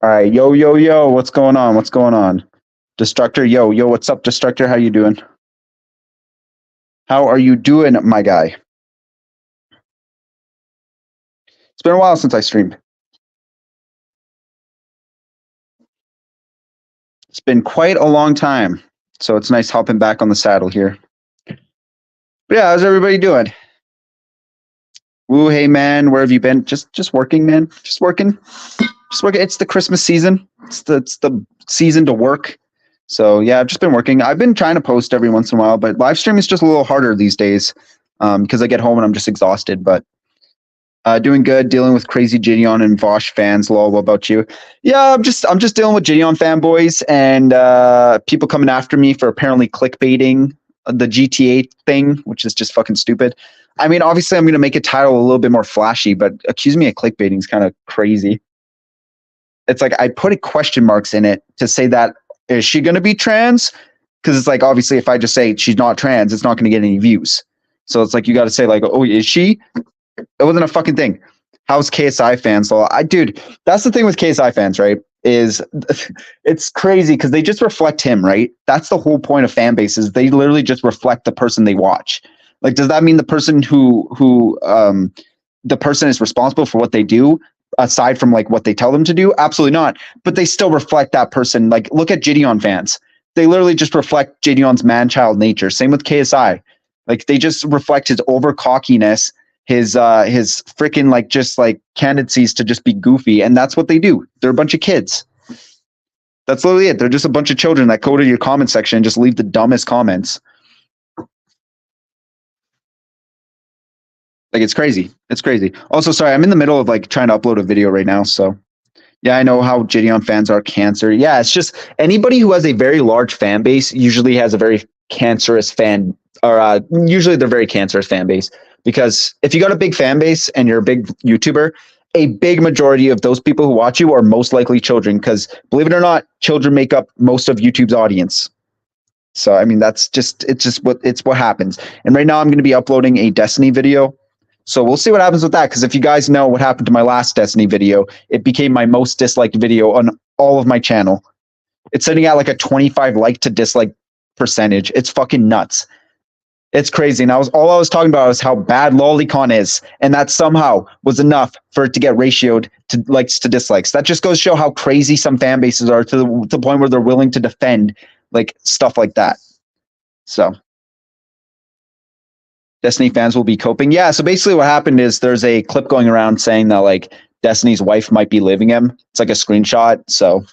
All right, yo, yo, yo, what's going on? What's going on? Destructor, yo, yo, what's up, Destructor? How you doing? How are you doing, my guy? It's been a while since I streamed. It's been quite a long time, so it's nice hopping back on the saddle here. But yeah, how's everybody doing? Woo, hey man, where have you been? Just working, man. Just working. Just working. It's the Christmas season. It's the season to work. So yeah, I've just been working. I've been trying to post every once in a while, but live stream is just a little harder these days because I get home and I'm just exhausted. But doing good, dealing with crazy Gideon and Vosh fans. Lol, what about you? Yeah, I'm just dealing with Gideon fanboys and people coming after me for apparently clickbaiting the GTA thing, which is just fucking stupid. I mean, obviously, I'm going to make a title a little bit more flashy, but accusing me of clickbaiting is kind of crazy. It's like I put question marks in it to say that is she going to be trans? Because it's like obviously, if I just say she's not trans, it's not going to get any views. So it's like you got to say like, oh, is she? It wasn't a fucking thing. How's KSI fans? So dude, that's the thing with KSI fans, right? Is it's crazy because they just reflect him, right? That's the whole point of fan bases. They literally just reflect the person they watch. Like, does that mean the person who the person is responsible for what they do aside from like what they tell them to do? Absolutely not. But they still reflect that person. Like, look at Gideon fans. They literally just reflect Gideon's man-child nature. Same with KSI. Like, they just reflect his over cockiness, his freaking like just like tendencies to just be goofy, and that's what they do. They're a bunch of kids. That's literally it. They're just a bunch of children that go to your comment section and just leave the dumbest comments. Like, it's crazy. It's crazy. Also, sorry, I'm in the middle of like trying to upload a video right now. So yeah, I know how Gideon fans are cancer. Yeah, it's just anybody who has a very large fan base usually has a very cancerous fan, or usually they're very cancerous fan base. Because if you got a big fan base and you're a big YouTuber, a big majority of those people who watch you are most likely children. Because believe it or not, children make up most of YouTube's audience. So I mean, it's just what happens. And right now, I'm going to be uploading a Destiny video. So we'll see what happens with that. Because if you guys know what happened to my last Destiny video, it became my most disliked video on all of my channel. It's sitting at like a 25 like to dislike percentage. It's fucking nuts. It's crazy. And all I was talking about was how bad Lolicon is. And that somehow was enough for it to get ratioed to likes to dislikes. That just goes to show how crazy some fan bases are to the point where they're willing to defend like stuff like that. So Destiny fans will be coping. Yeah, so basically what happened is there's a clip going around saying that like Destiny's wife might be leaving him. It's like a screenshot. So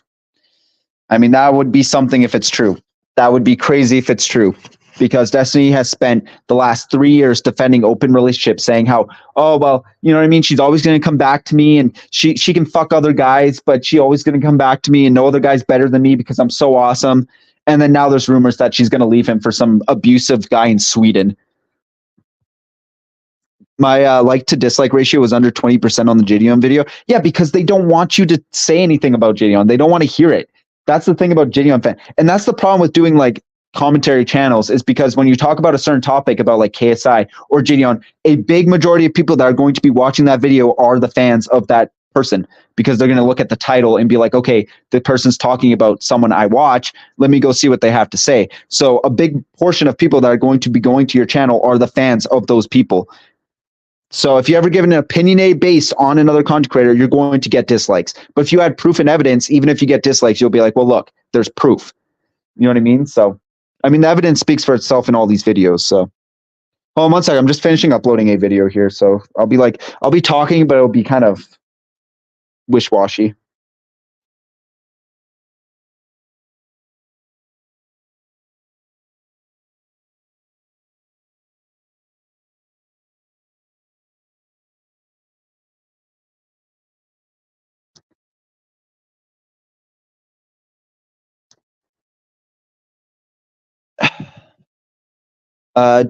I mean, that would be something if it's true. That would be crazy if it's true. Because Destiny has spent the last 3 years defending open relationships, saying how, oh, well, you know what I mean? She's always going to come back to me and she can fuck other guys, but she always going to come back to me and no other guy's better than me because I'm so awesome. And then now there's rumors that she's going to leave him for some abusive guy in Sweden. My like to dislike ratio was under 20% on the Gideon video. Yeah, because they don't want you to say anything about Gideon. They don't want to hear it. That's the thing about Gideon fan. And that's the problem with doing like commentary channels, is because when you talk about a certain topic about like KSI or Gideon, a big majority of people that are going to be watching that video are the fans of that person, because they're going to look at the title and be like, okay, the person's talking about someone I watch. Let me go see what they have to say. So a big portion of people that are going to be going to your channel are the fans of those people. So if you ever give an opinionated base on another content creator, you're going to get dislikes. But if you add proof and evidence, even if you get dislikes, you'll be like, well, look, there's proof. You know what I mean? So, I mean, the evidence speaks for itself in all these videos. So, hold on one second. I'm just finishing uploading a video here. So I'll be talking, but it'll be kind of wish-washy.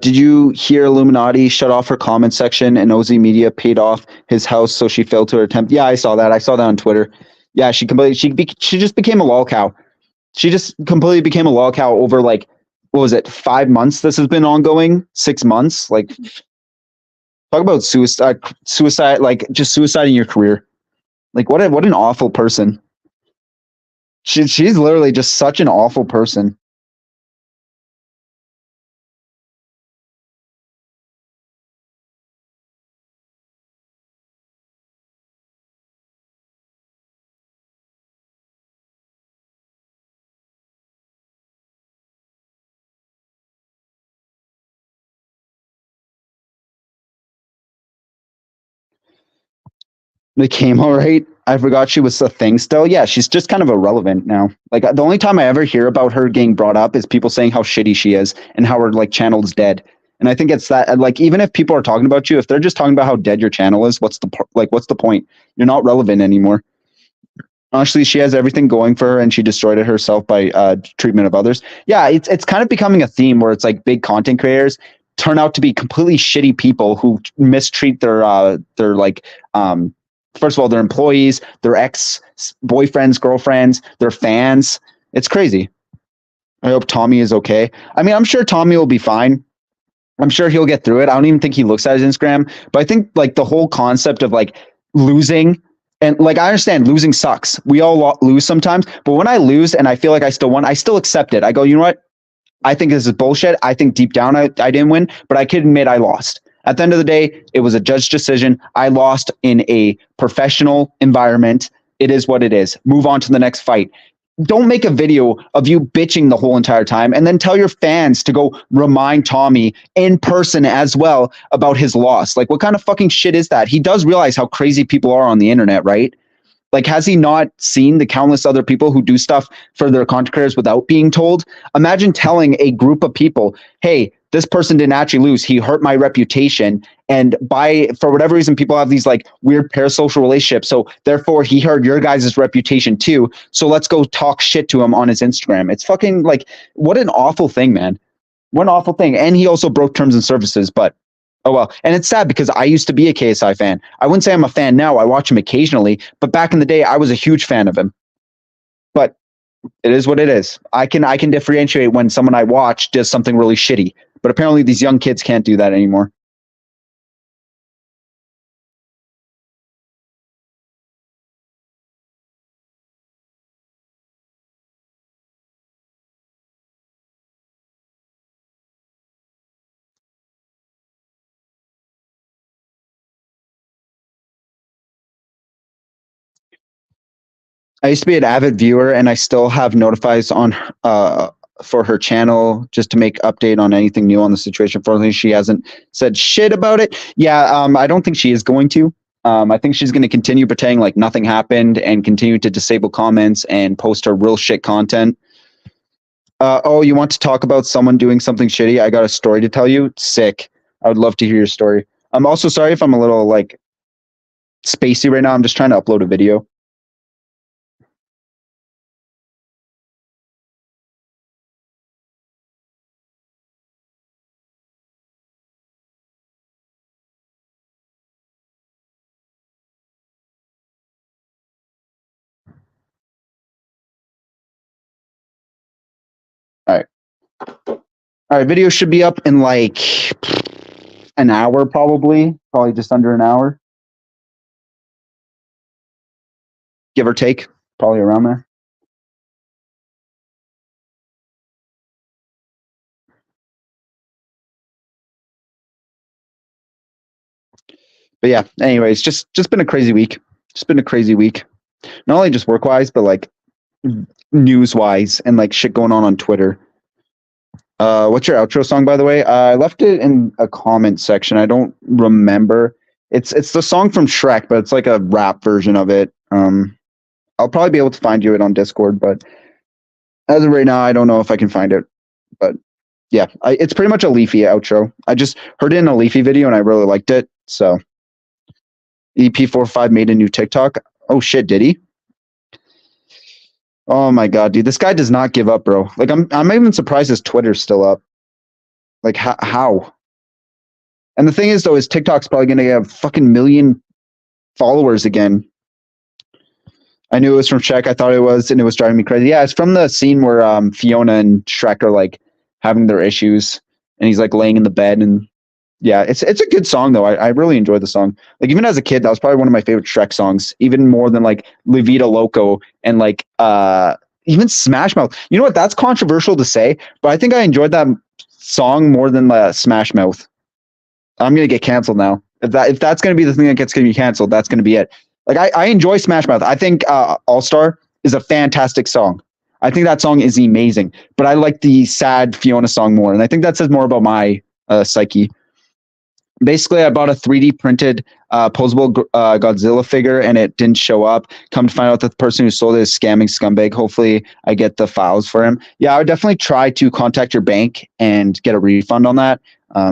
Did you hear Illuminati shut off her comment section and OZ Media paid off his house so she failed to her attempt? Yeah, I saw that. I saw that on Twitter. Yeah, she just became a lol cow. She just completely became a lol cow over like, what was it, 5 months? This has been ongoing, 6 months. Like, talk about suicide, like just suiciding your career. Like, what an awful person. She's literally just such an awful person. The chemo rate. I forgot she was a thing still. Yeah, she's just kind of irrelevant now. Like the only time I ever hear about her getting brought up is people saying how shitty she is and how her like channel's dead. And I think it's that like even if people are talking about you, if they're just talking about how dead your channel is, what's the point? You're not relevant anymore. Honestly, she has everything going for her, and she destroyed it herself by treatment of others. Yeah, it's kind of becoming a theme where it's like big content creators turn out to be completely shitty people who mistreat their like first of all their employees, their ex boyfriends, girlfriends, their fans. It's crazy. I hope Tommy is okay. I mean, I'm sure Tommy will be fine. I'm sure he'll get through it. I don't even think he looks at his Instagram, but I think like the whole concept of like losing and like I understand losing sucks. We all lose sometimes, but when I lose and I feel like I still won, I still accept it. I go, you know what? I think this is bullshit. I think deep down I didn't win, but I can admit I lost. At the end of the day, it was a judge decision. I lost in a professional environment. It is what it is. Move on to the next fight. Don't make a video of you bitching the whole entire time and then tell your fans to go remind Tommy in person as well about his loss. Like, what kind of fucking shit is that? He does realize how crazy people are on the internet, right? Like, has he not seen the countless other people who do stuff for their content creators without being told? Imagine telling a group of people, hey, this person didn't actually lose. He hurt my reputation. And for whatever reason, people have these like weird parasocial relationships. So therefore he hurt your guys' reputation too. So let's go talk shit to him on his Instagram. It's fucking like, what an awful thing, man. What an awful thing. And he also broke terms and services, but oh well. And it's sad because I used to be a KSI fan. I wouldn't say I'm a fan now. I watch him occasionally, but back in the day, I was a huge fan of him. But it is what it is. I can differentiate when someone I watch does something really shitty. But apparently these young kids can't do that anymore. I used to be an avid viewer, and I still have notifies on for her channel just to make update on anything new on the situation. Unfortunately, she hasn't said shit about it. Yeah, I don't think she is going to. I think she's going to continue pretending like nothing happened and continue to disable comments and post her real shit content. Oh, you want to talk about someone doing something shitty? I got a story to tell you. Sick. I would love to hear your story. I'm also sorry if I'm a little like spacey right now. I'm just trying to upload a video. All right. All right. Video should be up in like an hour, probably just under an hour, give or take, probably around there. But yeah, anyways, just been a crazy week. Just been a crazy week. Not only just work wise, but like news wise and like shit going on Twitter. What's your outro song, by the way? I left it in a comment section. I don't remember. It's the song from Shrek, but it's like a rap version of it. I'll probably be able to find you it on Discord, but as of right now, I don't know if I can find it. But yeah, it's pretty much a Leafy outro. I just heard it in a Leafy video and I really liked it. So EP45 made a new TikTok. Oh shit, did he? Oh my god, dude, this guy does not give up, bro. Like I'm even surprised his Twitter's still up. Like how? And the thing is though, his TikTok's probably gonna have fucking million followers again. I knew it was from Shrek. I thought it was, and it was driving me crazy. Yeah, it's from the scene where Fiona and Shrek are like having their issues, and he's like laying in the bed, and yeah, it's a good song though. I really enjoyed the song. Like even as a kid, that was probably one of my favorite Shrek songs, even more than like La Vida Loco and like even Smash Mouth. You know what? That's controversial to say, but I think I enjoyed that song more than Smash Mouth. I'm gonna get canceled now. If that's gonna be the thing that gets gonna be canceled, that's gonna be it. Like I enjoy Smash Mouth. I think All Star is a fantastic song. I think that song is amazing, but I like the sad Fiona song more, and I think that says more about my psyche. Basically, I bought a 3D printed posable Godzilla figure, and it didn't show up. Come to find out that the person who sold it is scamming scumbag. Hopefully, I get the files for him. Yeah, I would definitely try to contact your bank and get a refund on that.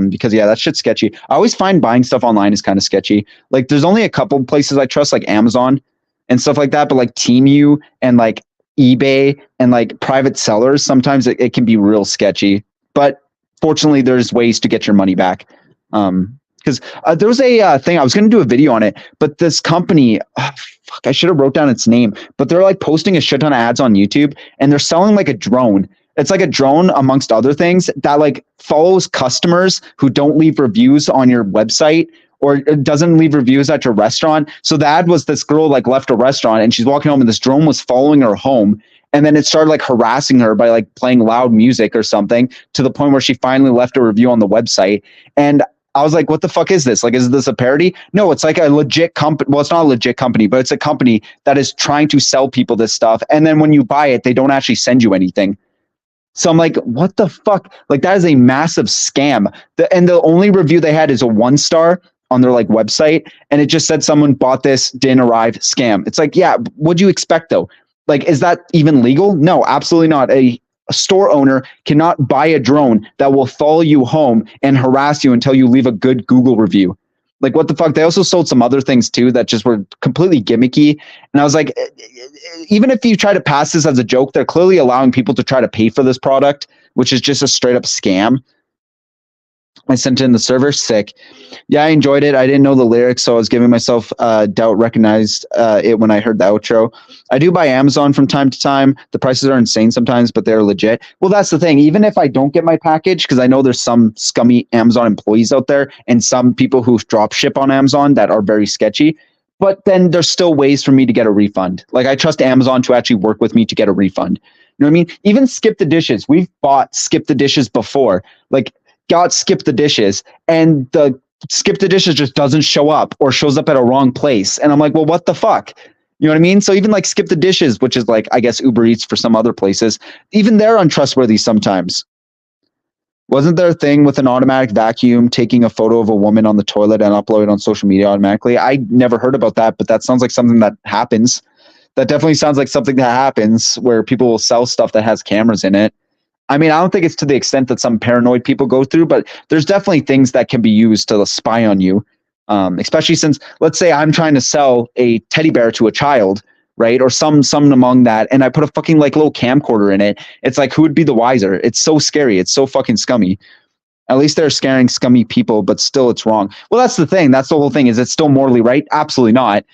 Because yeah, that shit's sketchy. I always find buying stuff online is kind of sketchy. Like, there's only a couple places I trust, like Amazon and stuff like that. But like Temu and like eBay and like private sellers, sometimes it can be real sketchy. But fortunately, there's ways to get your money back. Because there was a thing, I was going to do a video on it, but this company, fuck, I should have wrote down its name, but they're like posting a shit ton of ads on YouTube, and they're selling like a drone. It's like a drone amongst other things that like follows customers who don't leave reviews on your website or doesn't leave reviews at your restaurant. So the ad was this girl like left a restaurant and she's walking home and this drone was following her home. And then it started like harassing her by like playing loud music or something, to the point where she finally left a review on the website. And I was like, what the fuck is this? Like, is this a parody? No, it's like a legit company. Well, it's not a legit company, but it's a company that is trying to sell people this stuff. And then when you buy it, they don't actually send you anything. So I'm like, what the fuck? Like, that is a massive scam. And the only review they had is a 1-star on their like website. And it just said someone bought this, didn't arrive, scam. It's like, yeah, what'd you expect though? Like, is that even legal? No, absolutely not. A store owner cannot buy a drone that will follow you home and harass you until you leave a good Google review. Like, what the fuck? They also sold some other things too that just were completely gimmicky. And I was like, even if you try to pass this as a joke, they're clearly allowing people to try to pay for this product, which is just a straight up scam. I sent it in the server. Sick. Yeah, I enjoyed it. I didn't know the lyrics, so I was giving myself doubt. Recognized it when I heard the outro. I do buy Amazon from time to time. The prices are insane sometimes, but they're legit. Well, that's the thing. Even if I don't get my package, because I know there's some scummy Amazon employees out there and some people who drop ship on Amazon that are very sketchy. But then there's still ways for me to get a refund. Like, I trust Amazon to actually work with me to get a refund. You know what I mean? Even Skip the Dishes. We've bought Skip the Dishes before. Like, got Skip the Dishes, and the Skip the Dishes just doesn't show up or shows up at a wrong place. And I'm like, well, what the fuck? You know what I mean? So even like Skip the Dishes, which is like, I guess, Uber Eats for some other places, even they're untrustworthy sometimes. Wasn't there a thing with an automatic vacuum taking a photo of a woman on the toilet and upload it on social media automatically? I never heard about that, but that sounds like something that happens. That definitely sounds like something that happens where people will sell stuff that has cameras in it. I mean, I don't think it's to the extent that some paranoid people go through, but there's definitely things that can be used to spy on you. Especially since, let's say I'm trying to sell a teddy bear to a child, right? Or some among that, and I put a fucking like little camcorder in it. It's like, who would be the wiser? It's so scary. It's so fucking scummy. At least they're scaring scummy people, but still it's wrong. Well, that's the thing. That's the whole thing. Is it still morally right? Absolutely not.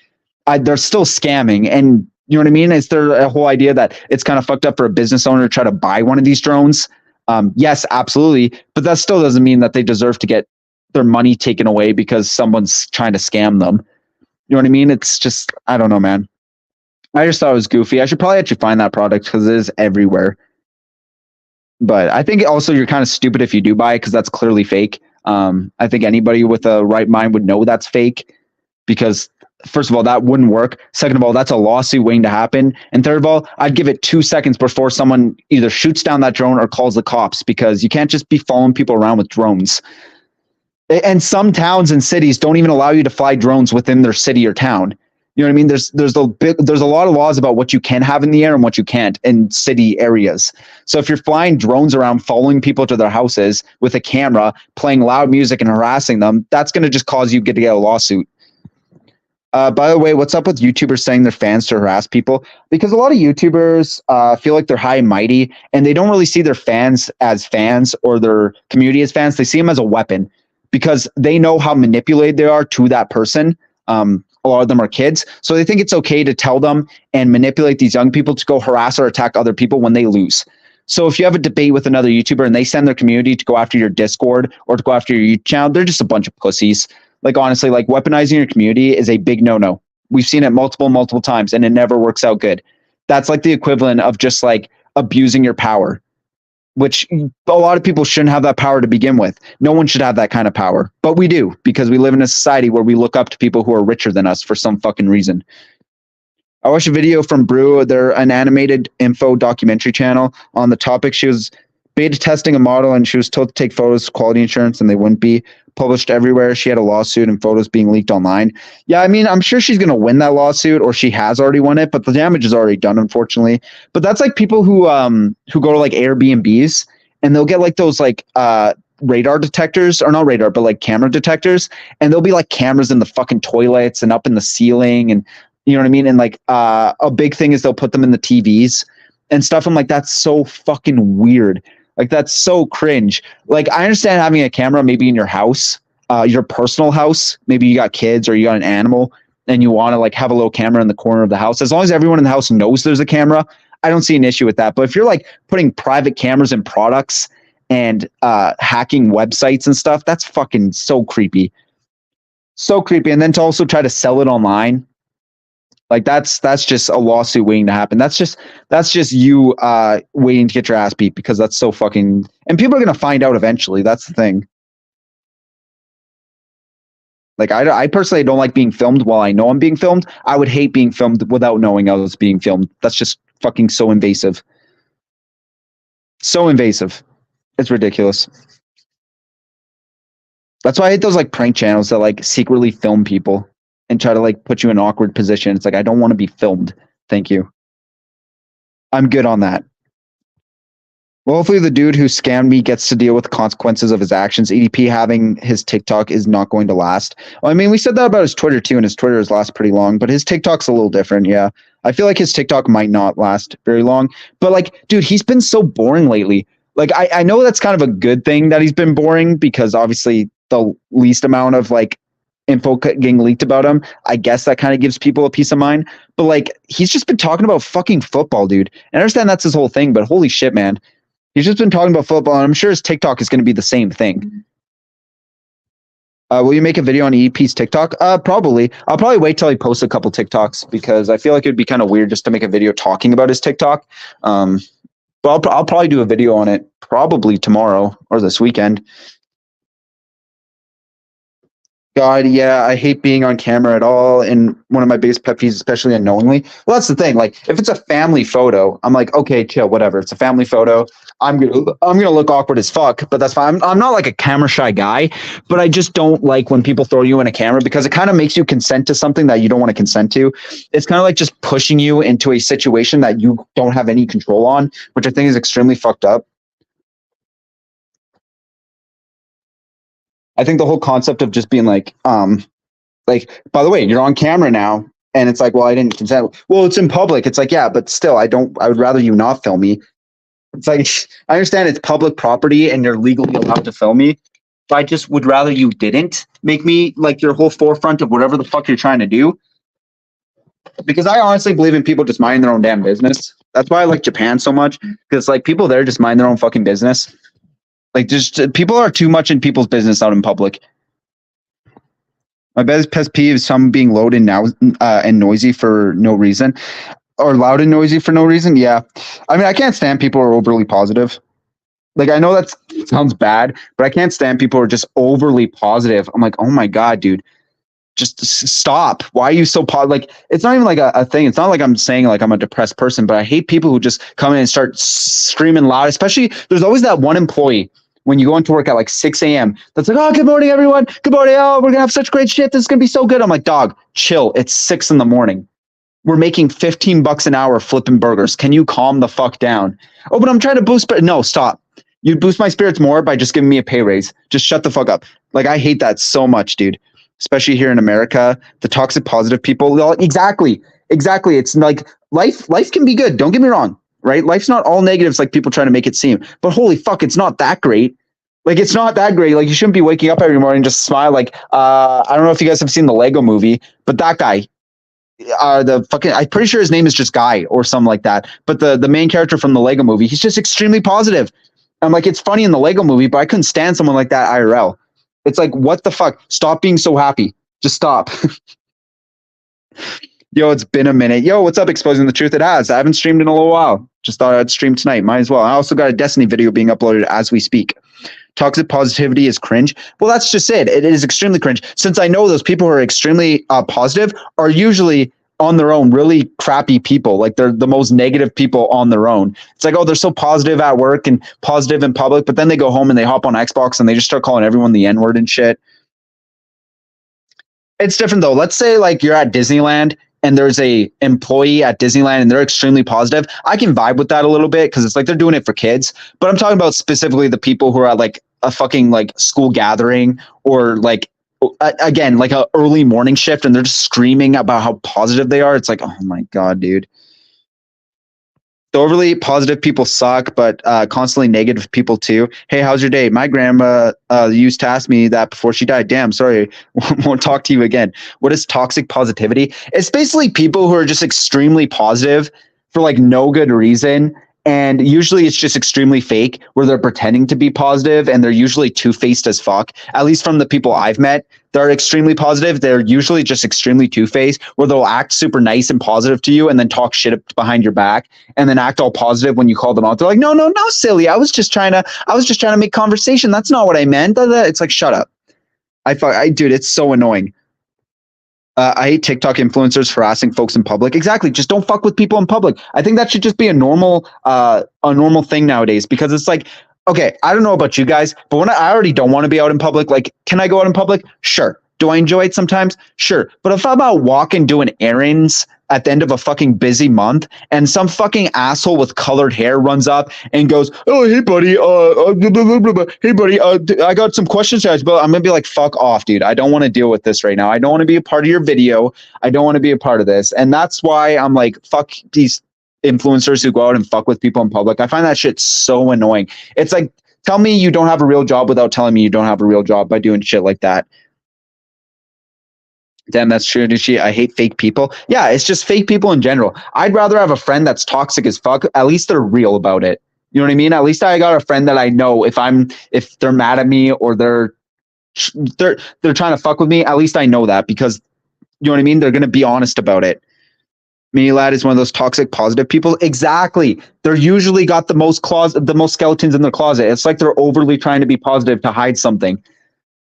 They're still scamming. And you know what I mean? Is there a whole idea that it's kind of fucked up for a business owner to try to buy one of these drones? Yes, absolutely. But that still doesn't mean that they deserve to get their money taken away because someone's trying to scam them. You know what I mean? It's just, I don't know, man. I just thought it was goofy. I should probably actually find that product because it is everywhere. But I think also you're kind of stupid if you do buy it because that's clearly fake. I think anybody with a right mind would know that's fake because, first of all, that wouldn't work. Second of all, that's a lawsuit waiting to happen. And third of all, I'd give it 2 seconds before someone either shoots down that drone or calls the cops, because you can't just be following people around with drones. And some towns and cities don't even allow you to fly drones within their city or town. You know what I mean? There's a lot of laws about what you can have in the air and what you can't in city areas. So if you're flying drones around, following people to their houses with a camera, playing loud music and harassing them, that's going to just cause you to get a lawsuit. By the way, what's up with YouTubers saying they're fans to harass people? Because a lot of YouTubers feel like they're high and mighty, and they don't really see their fans as fans or their community as fans. They see them as a weapon because they know how manipulated they are to that person. A lot of them are kids, so they think it's okay to tell them and manipulate these young people to go harass or attack other people when they lose. So if you have a debate with another YouTuber and they send their community to go after your Discord or to go after your YouTube channel, they're just a bunch of pussies. Like, honestly, like, weaponizing your community is a big no-no. We've seen it multiple times, and it never works out good. That's like the equivalent of just like abusing your power, which a lot of people shouldn't have that power to begin with. No one should have that kind of power, but we do because we live in a society where we look up to people who are richer than us for some fucking reason. I watched a video from Brew. They're an animated info documentary channel on the topic. She was beta testing a model and she was told to take photos, quality insurance, and they wouldn't be published everywhere. She had a lawsuit and photos being leaked online. Yeah, I mean, I'm sure she's going to win that lawsuit, or she has already won it, but the damage is already done, unfortunately. But that's like people who go to like Airbnbs and they'll get like those like radar detectors, or not radar, but like camera detectors, and there'll be like cameras in the fucking toilets and up in the ceiling, and you know what I mean? And like a big thing is they'll put them in the TVs and stuff. I'm like, that's so fucking weird. Like, that's so cringe. Like, I understand having a camera maybe in your house, your personal house. Maybe you got kids or you got an animal and you want to like have a little camera in the corner of the house. As long as everyone in the house knows there's a camera, I don't see an issue with that. But if you're like putting private cameras in products and hacking websites and stuff, that's fucking so creepy. So creepy. And then to also try to sell it online, like that's just a lawsuit waiting to happen. That's just you waiting to get your ass beat, because that's so fucking, and people are going to find out eventually. That's the thing. Like I personally don't like being filmed while I know I'm being filmed. I would hate being filmed without knowing I was being filmed. That's just fucking so invasive. So invasive. It's ridiculous. That's why I hate those like prank channels that like secretly film people and try to like put you in an awkward position. It's like, I don't want to be filmed. Thank you. I'm good on that. Well, hopefully the dude who scammed me gets to deal with the consequences of his actions. EDP having his TikTok is not going to last. Well, I mean, we said that about his Twitter too, and his Twitter has lasted pretty long, but his TikTok's a little different. Yeah. I feel like his TikTok might not last very long, but like, dude, he's been so boring lately. Like, I know that's kind of a good thing that he's been boring, because obviously the least amount of like info getting leaked about him, I guess that kind of gives people a peace of mind. But like, he's just been talking about fucking football, dude. And I understand that's his whole thing, but holy shit, man. He's just been talking about football, and I'm sure his TikTok is going to be the same thing. Will you make a video on EP's TikTok? Probably. I'll probably wait till he posts a couple TikToks, because I feel like it'd be kind of weird just to make a video talking about his TikTok. But I'll probably do a video on it probably tomorrow or this weekend. God, yeah, I hate being on camera at all. And one of my biggest pet peeves, especially unknowingly. Well, that's the thing. Like, if it's a family photo, I'm like, okay, chill, whatever. It's a family photo. I'm gonna look awkward as fuck, but that's fine. I'm not like a camera shy guy, but I just don't like when people throw you in a camera, because it kind of makes you consent to something that you don't want to consent to. It's kind of like just pushing you into a situation that you don't have any control on, which I think is extremely fucked up. I think the whole concept of just being like, by the way, you're on camera now, and it's like, well, I didn't consent. Well, it's in public. It's like, yeah, but still, I would rather you not film me. It's like, I understand it's public property and you're legally allowed to film me, but I just would rather you didn't make me like your whole forefront of whatever the fuck you're trying to do. Because I honestly believe in people just minding their own damn business. That's why I like Japan so much, because like people there just mind their own fucking business. Like, just people are too much in people's business out in public. My biggest pet peeve is someone being loud and now and noisy for no reason, or loud and noisy for no reason. Yeah, I mean, I can't stand people who are overly positive. Like, I know that sounds bad, but I can't stand people who are just overly positive. I'm like, oh my god, dude, just stop. Why are you so like, it's not even like a thing. It's not like I'm saying like I'm a depressed person, but I hate people who just come in and start screaming loud. Especially, there's always that one employee when you go into work at like 6 a.m. that's like, oh, good morning, everyone. Good morning. Oh, we're gonna have such great shit. This is gonna be so good. I'm like, dog, chill. It's 6 a.m. We're making $15 an hour flipping burgers. Can you calm the fuck down? Oh, but I'm trying to boost. No, stop. You boost my spirits more by just giving me a pay raise. Just shut the fuck up. Like, I hate that so much, dude. Especially here in America, the toxic positive people. Exactly. It's like life can be good. Don't get me wrong, right? Life's not all negatives like people try to make it seem. But holy fuck, it's not that great. Like, it's not that great. Like, you shouldn't be waking up every morning and just smile. Like, I don't know if you guys have seen the Lego movie, but that guy, I'm pretty sure his name is just Guy or something like that. But the main character from the Lego movie, he's just extremely positive. I'm like, it's funny in the Lego movie, but I couldn't stand someone like that IRL. It's like, what the fuck? Stop being so happy. Just stop. Yo, it's been a minute. Yo, what's up? Exposing the truth. It has. I haven't streamed in a little while. Just thought I'd stream tonight. Might as well. I also got a Destiny video being uploaded as we speak. Toxic positivity is cringe. Well, that's just it. It is extremely cringe. Since I know those people who are extremely positive are usually on their own really crappy people. Like they're the most negative people on their own. It's like, oh, they're so positive at work and positive in public, but then they go home and they hop on Xbox and they just start calling everyone the N-word and shit. It's different though. Let's say like you're at Disneyland and there's a employee at Disneyland and they're extremely positive. I can vibe with that a little bit because it's like they're doing it for kids. But I'm talking about specifically the people who are at like a fucking like school gathering or like again like a early morning shift and they're just screaming about how positive they are. It's like, oh my god, dude. The overly positive people suck, but constantly negative people too. Hey, how's your day? My grandma used to ask me that before she died. Damn, sorry, won't talk to you again. What is toxic positivity? It's basically people who are just extremely positive for like no good reason. And usually it's just extremely fake where they're pretending to be positive and they're usually two-faced as fuck. At least from the people I've met, they're extremely positive. They're usually just extremely two-faced where they'll act super nice and positive to you and then talk shit behind your back and then act all positive when you call them out. They're like, no, silly. I was just trying to make conversation. That's not what I meant. It's like, shut up. Dude, it's so annoying. I hate TikTok influencers harassing folks in public. Exactly. Just don't fuck with people in public. I think that should just be a normal thing nowadays because it's like, okay, I don't know about you guys, but when I already don't want to be out in public, like, can I go out in public? Sure. Do I enjoy it sometimes? Sure. But if I'm out walking, doing errands at the end of a fucking busy month and some fucking asshole with colored hair runs up and goes, oh, hey, buddy, hey, buddy, I got some questions to ask, but I'm going to be like, fuck off, dude. I don't want to deal with this right now. I don't want to be a part of your video. I don't want to be a part of this. And that's why I'm like, fuck these influencers who go out and fuck with people in public. I find that shit so annoying. It's like, tell me you don't have a real job without telling me you don't have a real job by doing shit like that. Damn, that's true, Nishi. I hate fake people. Yeah, it's just fake people in general. I'd rather have a friend that's toxic as fuck. At least they're real about it. You know what I mean? At least I got a friend that I know if they're mad at me or they're trying to fuck with me, at least I know that because you know what I mean? They're going to be honest about it. Mini Lad is one of those toxic positive people. Exactly. They're usually got the most skeletons in their closet. It's like they're overly trying to be positive to hide something.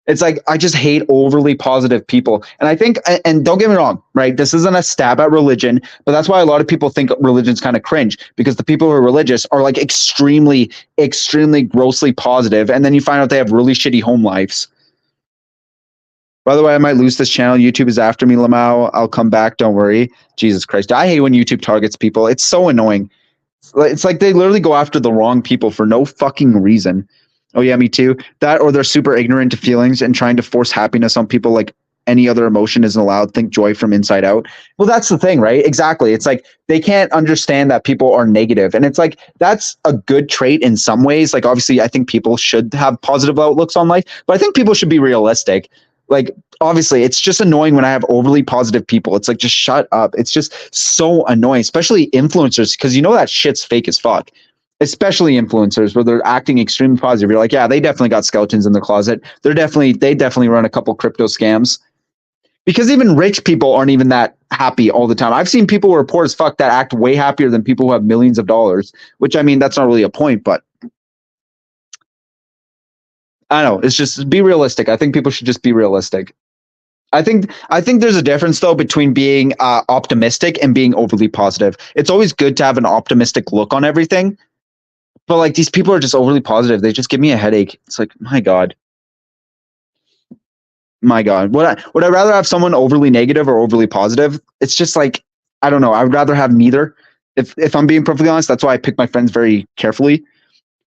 It's like, I just hate overly positive people. And I think, and don't get me wrong, right? This isn't a stab at religion, but that's why a lot of people think religion's kind of cringe because the people who are religious are like extremely, extremely grossly positive. And then you find out they have really shitty home lives. By the way, I might lose this channel. YouTube is after me, Lamau. I'll come back. Don't worry. Jesus Christ. I hate when YouTube targets people. It's so annoying. It's like they literally go after the wrong people for no fucking reason. Oh, yeah, me too. That or they're super ignorant to feelings and trying to force happiness on people like any other emotion isn't allowed. Think joy from inside out. Well, that's the thing, right? Exactly. It's like they can't understand that people are negative. And it's like that's a good trait in some ways. Like, obviously, I think people should have positive outlooks on life, but I think people should be realistic. Like, obviously, it's just annoying when I have overly positive people. It's like, just shut up. It's just so annoying, especially influencers, because you know that shit's fake as fuck. Especially influencers where they're acting extremely positive. You're like, yeah, they definitely got skeletons in their closet. They definitely run a couple crypto scams. Because even rich people aren't even that happy all the time. I've seen people who are poor as fuck that act way happier than people who have millions of dollars, which I mean, that's not really a point, but I don't know. It's just be realistic. I think people should just be realistic. I think there's a difference though between being optimistic and being overly positive. It's always good to have an optimistic look on everything. But like these people are just overly positive. They just give me a headache. It's like, my God. My God. Would I rather have someone overly negative or overly positive? It's just like, I don't know. I would rather have neither. If I'm being perfectly honest, that's why I pick my friends very carefully.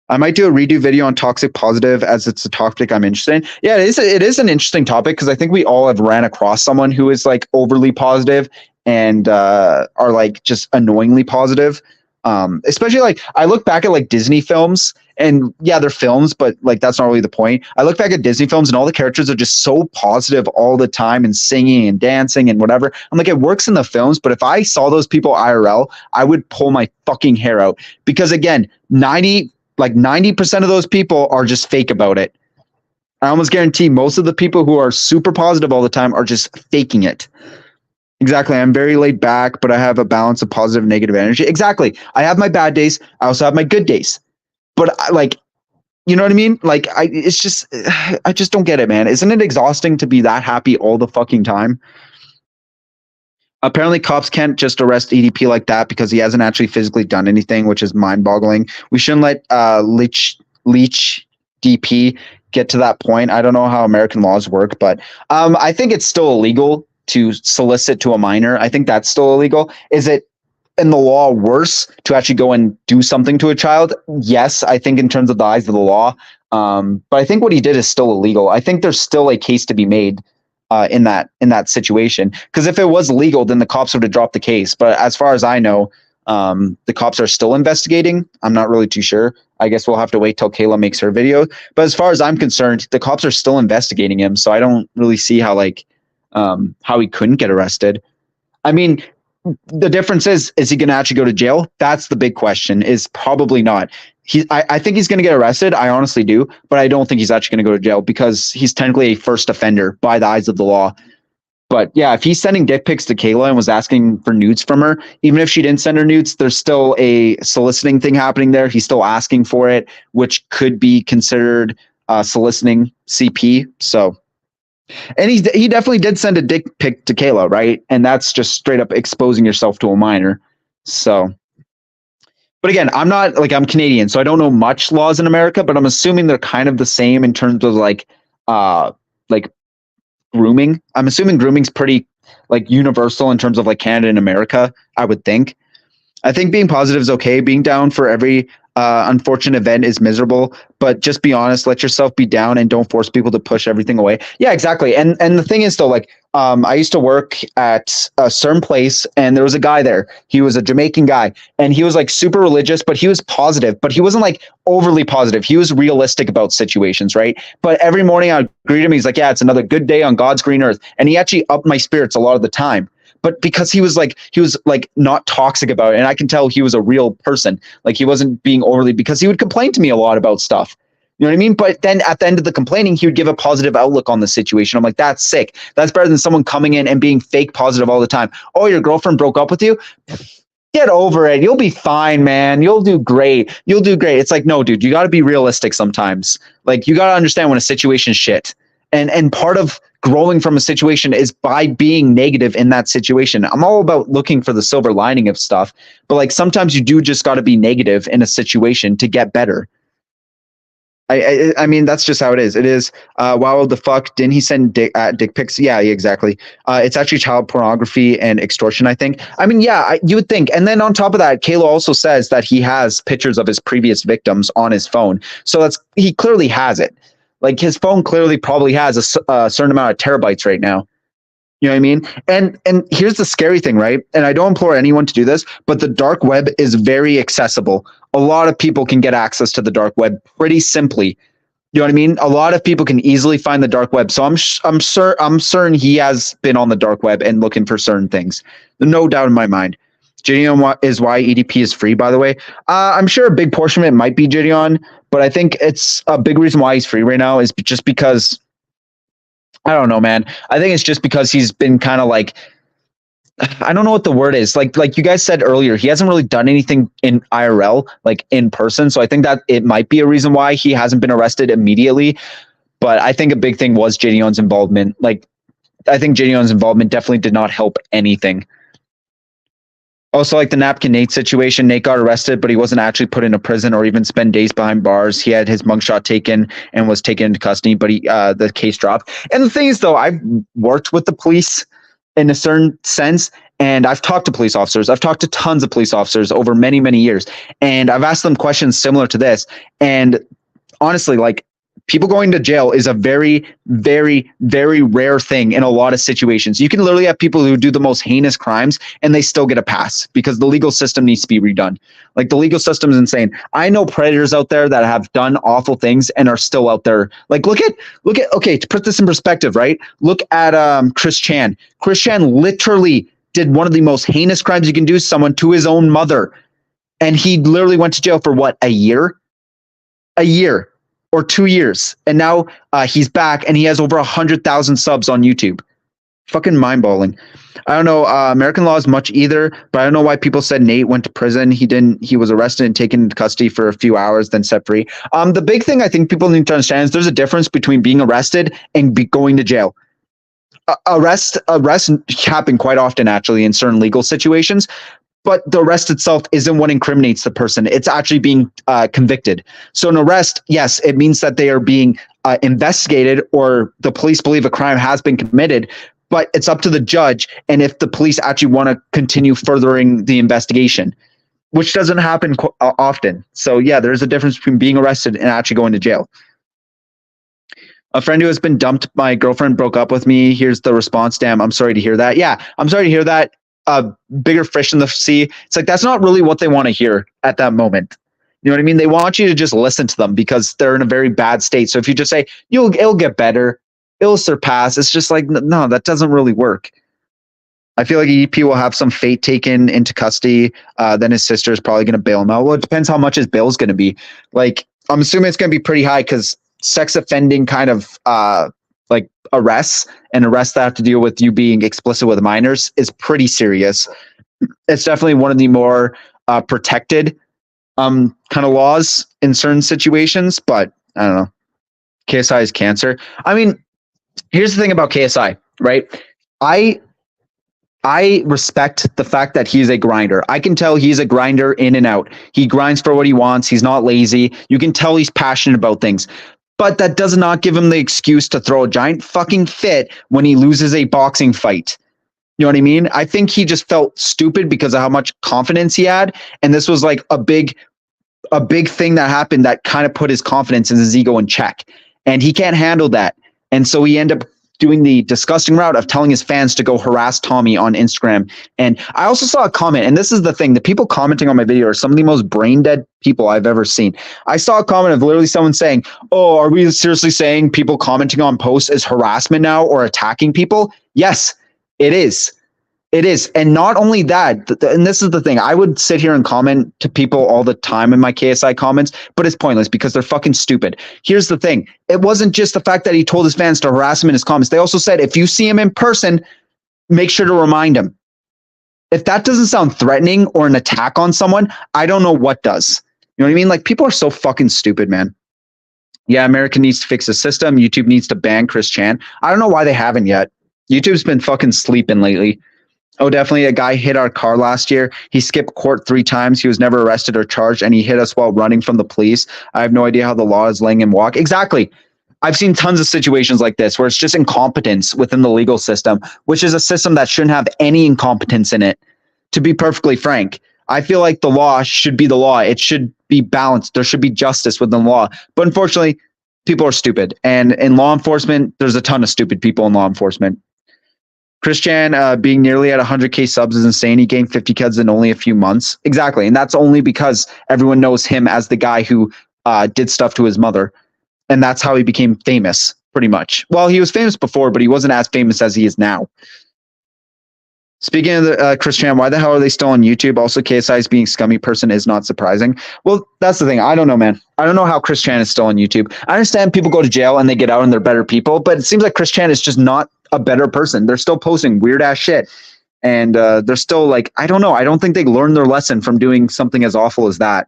I might do a redo video on toxic positive as it's a topic I'm interested in. Yeah, it is an interesting topic because I think we all have ran across someone who is like overly positive and are like just annoyingly positive. Especially like I look back at like Disney films and yeah, they're films, but like that's not really the point. I look back at Disney films and all the characters are just so positive all the time and singing and dancing and whatever. I'm like, it works in the films, but if I saw those people IRL, I would pull my fucking hair out because again, 90% of those people are just fake about it. I almost guarantee most of the people who are super positive all the time are just faking it. Exactly. I'm very laid back, but I have a balance of positive and negative energy. Exactly. I have my bad days. I also have my good days. But like, you know what I mean? Like, it's just, I just don't get it, man. Isn't it exhausting to be that happy all the fucking time? Apparently, cops can't just arrest EDP like that because he hasn't actually physically done anything, which is mind-boggling. We shouldn't let Leech DP get to that point. I don't know how American laws work, but I think it's still illegal to solicit to a minor. I think that's still illegal. Is it in the law worse to actually go and do something to a child? Yes, I think in terms of the eyes of the law. But I think what he did is still illegal. I think there's still a case to be made in that situation. Because if it was legal, then the cops would have dropped the case. But as far as I know, the cops are still investigating. I'm not really too sure. I guess we'll have to wait till Kayla makes her video. But as far as I'm concerned, the cops are still investigating him. So I don't really see how how he couldn't get arrested. I mean, the difference is he going to actually go to jail? That's the big question. Is probably not. I think he's going to get arrested. I honestly do, but I don't think he's actually going to go to jail because he's technically a first offender by the eyes of the law. But yeah, if he's sending dick pics to Kayla and was asking for nudes from her, even if she didn't send her nudes, there's still a soliciting thing happening there. He's still asking for it, which could be considered soliciting CP. So, and he definitely did send a dick pic to Kayla, right? And that's just straight up exposing yourself to a minor. So, but again, I'm Canadian, so I don't know much laws in America, but I'm assuming they're kind of the same in terms of like grooming. I'm assuming grooming's pretty like universal in terms of like Canada and America, I would think. I think being positive is okay. Being down for every unfortunate event is miserable, but just be honest, let yourself be down and don't force people to push everything away. Yeah, exactly. And the thing is though, like, I used to work at a certain place and there was a guy there. He was a Jamaican guy and he was like super religious, but he was positive, but he wasn't like overly positive. He was realistic about situations, right? But every morning I would greet him. He's like, yeah, it's another good day on God's green earth. And he actually upped my spirits a lot of the time. But because he was like not toxic about it, and I can tell he was a real person. Like he wasn't being overly, because he would complain to me a lot about stuff. You know what I mean? But then at the end of the complaining, he would give a positive outlook on the situation. I'm like, that's sick. That's better than someone coming in and being fake positive all the time. Oh, your girlfriend broke up with you? Get over it. You'll be fine, man. You'll do great. You'll do great. It's like, no, dude, you got to be realistic sometimes. Like you got to understand when a situation's shit. And part of growing from a situation is by being negative in that situation. I'm all about looking for the silver lining of stuff, but like sometimes you do just got to be negative in a situation to get better. I mean, that's just how it is. It is, wow, the fuck, didn't he send dick pics? Yeah, exactly. It's actually child pornography and extortion, I think. I mean, yeah, you would think. And then on top of that, Kayla also says that he has pictures of his previous victims on his phone. So he clearly has it. Like his phone clearly probably has a certain amount of terabytes right now. You know what I mean? And here's the scary thing, right? And I don't implore anyone to do this, but the dark web is very accessible. A lot of people can get access to the dark web pretty simply. You know what I mean? A lot of people can easily find the dark web. So I'm certain he has been on the dark web and looking for certain things. No doubt in my mind. Gideon is why EDP is free, by the way. I'm sure a big portion of it might be Gideon, but I think it's a big reason why he's free right now is just because, I don't know, man. I think it's just because he's been kind of like, I don't know what the word is. Like you guys said earlier, he hasn't really done anything in IRL, like in person. So I think that it might be a reason why he hasn't been arrested immediately. But I think a big thing was Gideon's involvement. Like, I think Gideon's involvement definitely did not help anything. Also, like the Napkin Nate situation, Nate got arrested, but he wasn't actually put into prison or even spend days behind bars. He had his mugshot taken and was taken into custody, but the case dropped. And the thing is, though, I've worked with the police in a certain sense, and I've talked to police officers. I've talked to tons of police officers over many, many years, and I've asked them questions similar to this. And honestly, like, people going to jail is a very, very, very rare thing in a lot of situations. You can literally have people who do the most heinous crimes and they still get a pass because the legal system needs to be redone. Like, the legal system is insane. I know predators out there that have done awful things and are still out there. Like, look at, okay, to put this in perspective, right? Look at Chris Chan. Chris Chan literally did one of the most heinous crimes you can do to someone, to his own mother. And he literally went to jail for what, a year? A year. Or 2 years, and now he's back, and he has over 100,000 subs on YouTube. Fucking mind-boggling. I don't know American law is much either, but I don't know why people said Nate went to prison. He was arrested and taken into custody for a few hours, then set free. The big thing I think people need to understand is there's a difference between being arrested and going to jail. Arrests happen quite often, actually, in certain legal situations, but the arrest itself isn't what incriminates the person. It's actually being convicted. So an arrest, yes, it means that they are being investigated, or the police believe a crime has been committed, but it's up to the judge and if the police actually want to continue furthering the investigation, which doesn't happen often. So yeah, there's a difference between being arrested and actually going to jail. A friend who has been dumped, my girlfriend broke up with me. Here's the response. Damn, I'm sorry to hear that. Yeah, I'm sorry to hear that. Bigger fish in the sea. It's like, that's not really what they want to hear at that moment. You know what I mean? They want you to just listen to them because they're in a very bad state. So if you just say, it'll get better, it'll surpass, it's just like, no, that doesn't really work. I feel like EP will have some fate taken into custody. Then his sister is probably going to bail him out. Well, it depends how much his bail is going to be. Like, I'm assuming it's going to be pretty high because sex offending kind of like arrests that have to deal with you being explicit with minors is pretty serious. It's definitely one of the more protected kind of laws in certain situations, but I don't know. KSI is cancer. I mean, here's the thing about KSI, right? I respect the fact that he's a grinder. I can tell he's a grinder in and out. He grinds for what he wants. He's not lazy. You can tell he's passionate about things. But that does not give him the excuse to throw a giant fucking fit when he loses a boxing fight. You know what I mean? I think he just felt stupid because of how much confidence he had. And this was like a big thing that happened that kind of put his confidence and his ego in check. And he can't handle that. And so he ended up doing the disgusting route of telling his fans to go harass Tommy on Instagram. And I also saw a comment, and this is the thing, the people commenting on my video are some of the most brain dead people I've ever seen. I saw a comment of literally someone saying, oh, are we seriously saying people commenting on posts is harassment now or attacking people? Yes, it is. It is. And not only that, and this is the thing, I would sit here and comment to people all the time in my KSI comments, but it's pointless because they're fucking stupid. Here's the thing. It wasn't just the fact that he told his fans to harass him in his comments. They also said, if you see him in person, make sure to remind him. If that doesn't sound threatening or an attack on someone, I don't know what does. You know what I mean? Like, people are so fucking stupid, man. Yeah, America needs to fix the system. YouTube needs to ban Chris Chan. I don't know why they haven't yet. YouTube's been fucking sleeping lately. Oh, definitely. A guy hit our car last year. He skipped court 3 times. He was never arrested or charged, and he hit us while running from the police. I have no idea how the law is letting him walk. Exactly. I've seen tons of situations like this where it's just incompetence within the legal system, which is a system that shouldn't have any incompetence in it, to be perfectly frank. I feel like the law should be the law. It should be balanced. There should be justice within the law. But unfortunately, people are stupid. And in law enforcement, there's a ton of stupid people in law enforcement. Chris Chan being nearly at 100K subs is insane. He gained 50 kids in only a few months. Exactly. And that's only because everyone knows him as the guy who did stuff to his mother. And that's how he became famous, pretty much. Well, he was famous before, but he wasn't as famous as he is now. Speaking of the Chris Chan, why the hell are they still on YouTube? Also, KSI's being scummy person is not surprising. Well, that's the thing. I don't know, man. I don't know how Chris Chan is still on YouTube. I understand people go to jail and they get out and they're better people, but it seems like Chris Chan is just not a better person. They're still posting weird ass shit. And they're still like, I don't know. I don't think they learned their lesson from doing something as awful as that.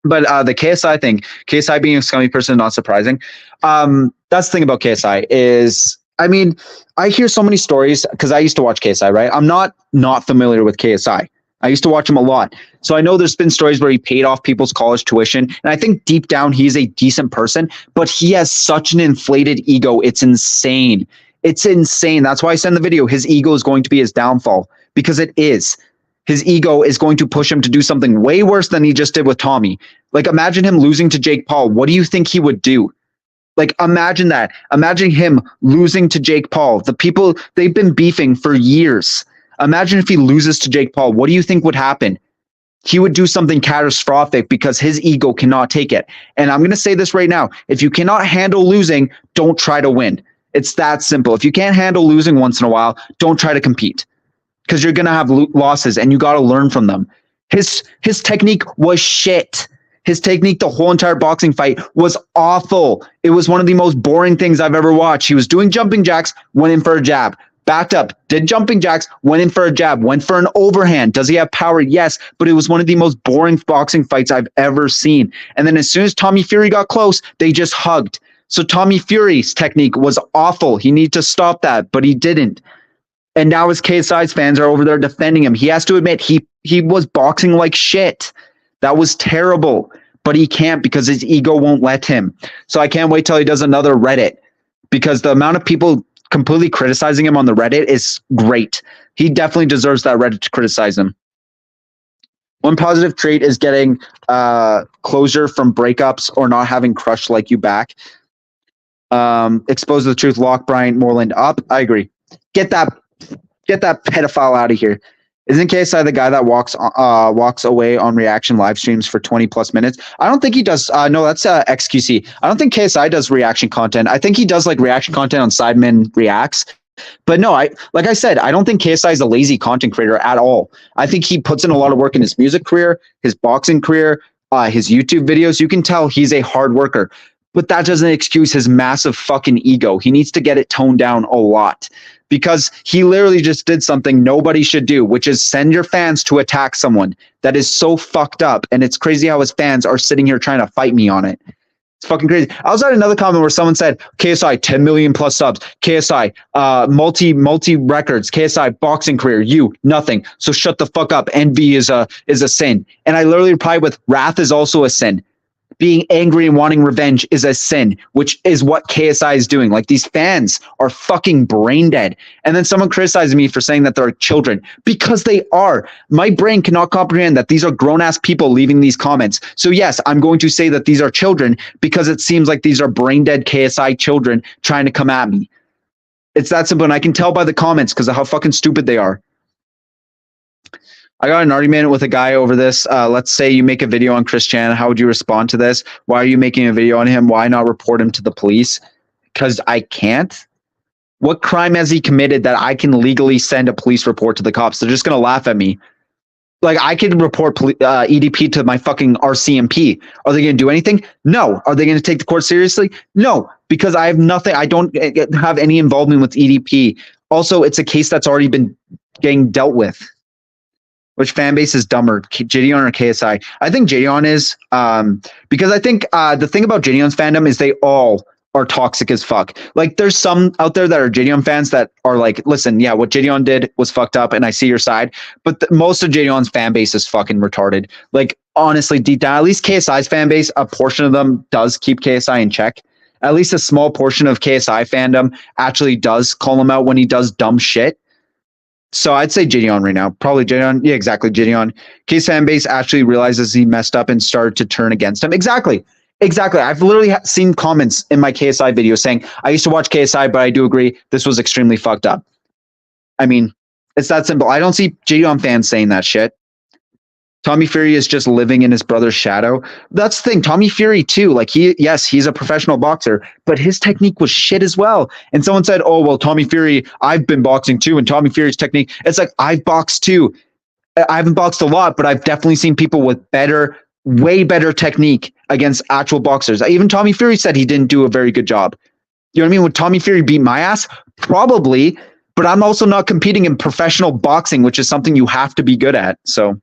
But the KSI thing, KSI being a scummy person, not surprising. That's the thing about KSI is, I mean, I hear so many stories because I used to watch KSI, right? I'm not familiar with KSI. I used to watch him a lot. So I know there's been stories where he paid off people's college tuition. And I think deep down, he's a decent person, but he has such an inflated ego. It's insane. It's insane. That's why I said in the video, his ego is going to be his downfall, because it is. His ego is going to push him to do something way worse than he just did with Tommy. Like, imagine him losing to Jake Paul. What do you think he would do? Like, imagine that. Imagine him losing to Jake Paul. The people, they've been beefing for years. Imagine if he loses to Jake Paul. What do you think would happen? He would do something catastrophic because his ego cannot take it. And I'm going to say this right now. If you cannot handle losing, don't try to win. It's that simple. If you can't handle losing once in a while, don't try to compete, because you're going to have losses and you got to learn from them. His technique was shit. His technique, the whole entire boxing fight, was awful. It was one of the most boring things I've ever watched. He was doing jumping jacks, went in for a jab. backed up, did jumping jacks, went in for a jab, went for an overhand. Does he have power? Yes, but it was one of the most boring boxing fights I've ever seen. And then as soon as Tommy Fury got close, they just hugged. So Tommy Fury's technique was awful. He needed to stop that, but he didn't. And now his KSI's fans are over there defending him. He has to admit he was boxing like shit. That was terrible. But he can't because his ego won't let him. So I can't wait till he does another Reddit, because the amount of people completely criticizing him on the Reddit is great. He definitely deserves that Reddit to criticize him. One positive trait is getting closure from breakups or not having crushed like you back. Expose the truth, lock Bryant Moreland up. I agree. Get that pedophile out of here. Isn't KSI the guy that walks away on reaction live streams for 20 plus minutes? I don't think he does. No, that's XQC. I don't think KSI does reaction content. I think he does like reaction content on Sidemen Reacts. But no, like I said, I don't think KSI is a lazy content creator at all. I think he puts in a lot of work in his music career, his boxing career, his YouTube videos. You can tell he's a hard worker. But that doesn't excuse his massive fucking ego. He needs to get it toned down a lot, because he literally just did something nobody should do, which is send your fans to attack someone. That is so fucked up. And it's crazy how his fans are sitting here trying to fight me on it. It's fucking crazy. I was at another comment where someone said, KSI, 10 million plus subs. KSI, multi records. KSI, boxing career. You, nothing. So shut the fuck up. Envy is a sin. And I literally replied with, wrath is also a sin. Being angry and wanting revenge is a sin, which is what KSI is doing. Like, these fans are fucking brain dead. And then someone criticizes me for saying that they're children, because they are. My brain cannot comprehend that these are grown-ass people leaving these comments. So yes, I'm going to say that these are children, because it seems like these are brain dead KSI children trying to come at me. It's that simple. And I can tell by the comments because of how fucking stupid they are. I got an argument with a guy over this. Let's say you make a video on Chris Chan. How would you respond to this? Why are you making a video on him? Why not report him to the police? Because I can't. What crime has he committed that I can legally send a police report to the cops? They're just going to laugh at me. Like, I could report EDP to my fucking RCMP. Are they going to do anything? No. Are they going to take the court seriously? No, because I have nothing. I don't have any involvement with EDP. Also, it's a case that's already been getting dealt with. Which fan base is dumber, JDon or KSI? I think JDon is, because I think the thing about JDon's fandom is they all are toxic as fuck. Like, there's some out there that are JDon fans that are like, listen, yeah, what JDon did was fucked up, and I see your side. But most of JDon's fan base is fucking retarded. Like, honestly, deep down, at least KSI's fan base, a portion of them does keep KSI in check. At least a small portion of KSI fandom actually does call him out when he does dumb shit. So I'd say JDon right now. Probably JDon. Yeah, exactly. JDon. K's fan base actually realizes he messed up and started to turn against him. Exactly. I've literally seen comments in my KSI video saying, I used to watch KSI, but I do agree this was extremely fucked up. I mean, it's that simple. I don't see JDon fans saying that shit. Tommy Fury is just living in his brother's shadow. That's the thing. Tommy Fury too. Like, he's a professional boxer, but his technique was shit as well. And someone said, oh, well, Tommy Fury, I've been boxing too. And Tommy Fury's technique, it's like, I've boxed too. I haven't boxed a lot, but I've definitely seen people with way better technique against actual boxers. Even Tommy Fury said he didn't do a very good job. You know what I mean? Would Tommy Fury beat my ass? Probably, but I'm also not competing in professional boxing, which is something you have to be good at. So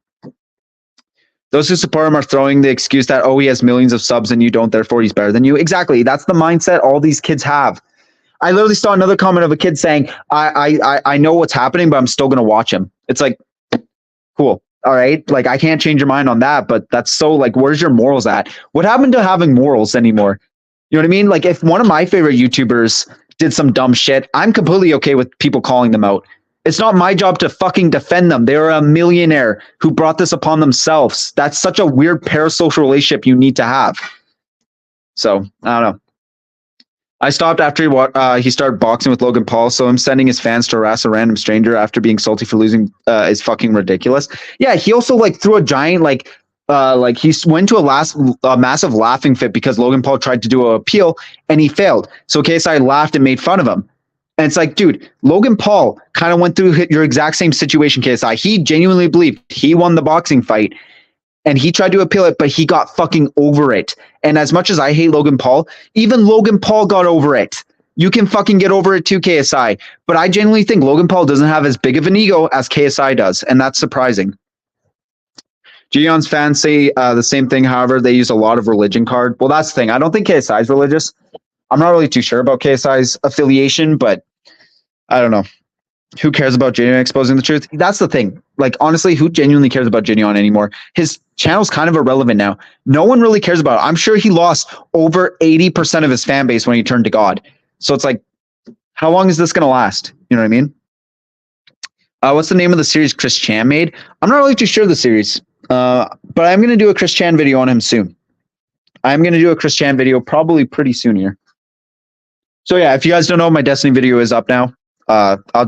those who support him are throwing the excuse that, oh, he has millions of subs and you don't, therefore he's better than you. Exactly. That's the mindset all these kids have. I literally saw another comment of a kid saying, I know what's happening, but I'm still going to watch him. It's like, cool. All right. Like, I can't change your mind on that, but that's so, like, where's your morals at? What happened to having morals anymore? You know what I mean? Like, if one of my favorite YouTubers did some dumb shit, I'm completely okay with people calling them out. It's not my job to fucking defend them. They're a millionaire who brought this upon themselves. That's such a weird parasocial relationship you need to have. So, I don't know. I stopped after he started boxing with Logan Paul, so him sending his fans to harass a random stranger after being salty for losing is fucking ridiculous. Yeah, he also, like, threw a giant, like he went to a massive laughing fit because Logan Paul tried to do an appeal and he failed. So KSI laughed and made fun of him. And it's like, dude, Logan Paul kind of went through your exact same situation, KSI. He genuinely believed he won the boxing fight and he tried to appeal it, but he got fucking over it. And as much as I hate Logan Paul, even Logan Paul got over it. You can fucking get over it too, KSI. But I genuinely think Logan Paul doesn't have as big of an ego as KSI does, and that's surprising. Gideon's fans say the same thing. However, they use a lot of religion card. Well, that's the thing. I don't think KSI is religious. I'm not really too sure about KSI's affiliation, but I don't know. Who cares about Gideon exposing the truth? That's the thing. Like, honestly, who genuinely cares about Gideon anymore? His channel's kind of irrelevant now. No one really cares about it. I'm sure he lost over 80% of his fan base when he turned to God. So it's like, how long is this going to last? You know what I mean? What's the name of the series Chris Chan made? I'm not really too sure of the series, but I'm going to do a Chris Chan video on him soon. I'm going to do a Chris Chan video probably pretty soon here. So yeah, if you guys don't know, my Destiny video is up now. I'll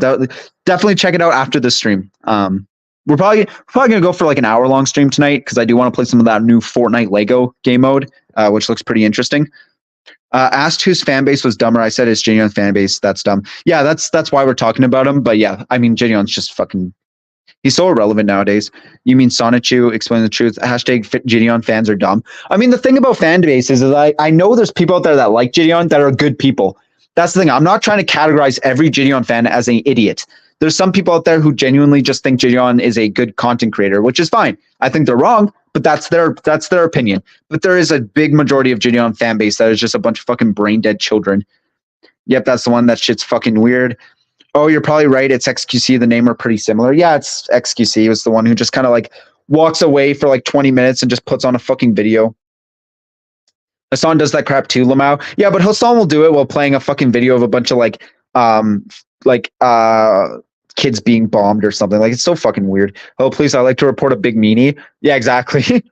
definitely check it out after this stream. We're probably gonna go for like an hour-long stream tonight because I do want to play some of that new Fortnite Lego game mode, which looks pretty interesting. Asked whose fan base was dumber. I said it's Gideon's fan base. That's dumb. Yeah, that's why we're talking about him. But yeah, I mean, Gideon's just fucking. He's so irrelevant nowadays. You mean Sonichu? Explain the truth. Hashtag Gideon fans are dumb. I mean, the thing about fan bases is I know there's people out there that like Gideon that are good people. That's the thing. I'm not trying to categorize every Gideon fan as an idiot. There's some people out there who genuinely just think Gideon is a good content creator, which is fine. I think they're wrong, but that's their opinion. But there is a big majority of Gideon fan base that is just a bunch of fucking brain dead children. Yep, that's the one. That shit's fucking weird. Oh, you're probably right. It's XQC. The name are pretty similar. Yeah, it's XQC. It was the one who just kind of like walks away for like 20 minutes and just puts on a fucking video. Hassan does that crap too, Lamau. Yeah, but Hassan will do it while playing a fucking video of a bunch of kids being bombed or something. Like, it's so fucking weird. Oh, please, I like to report a big meanie. Yeah, exactly.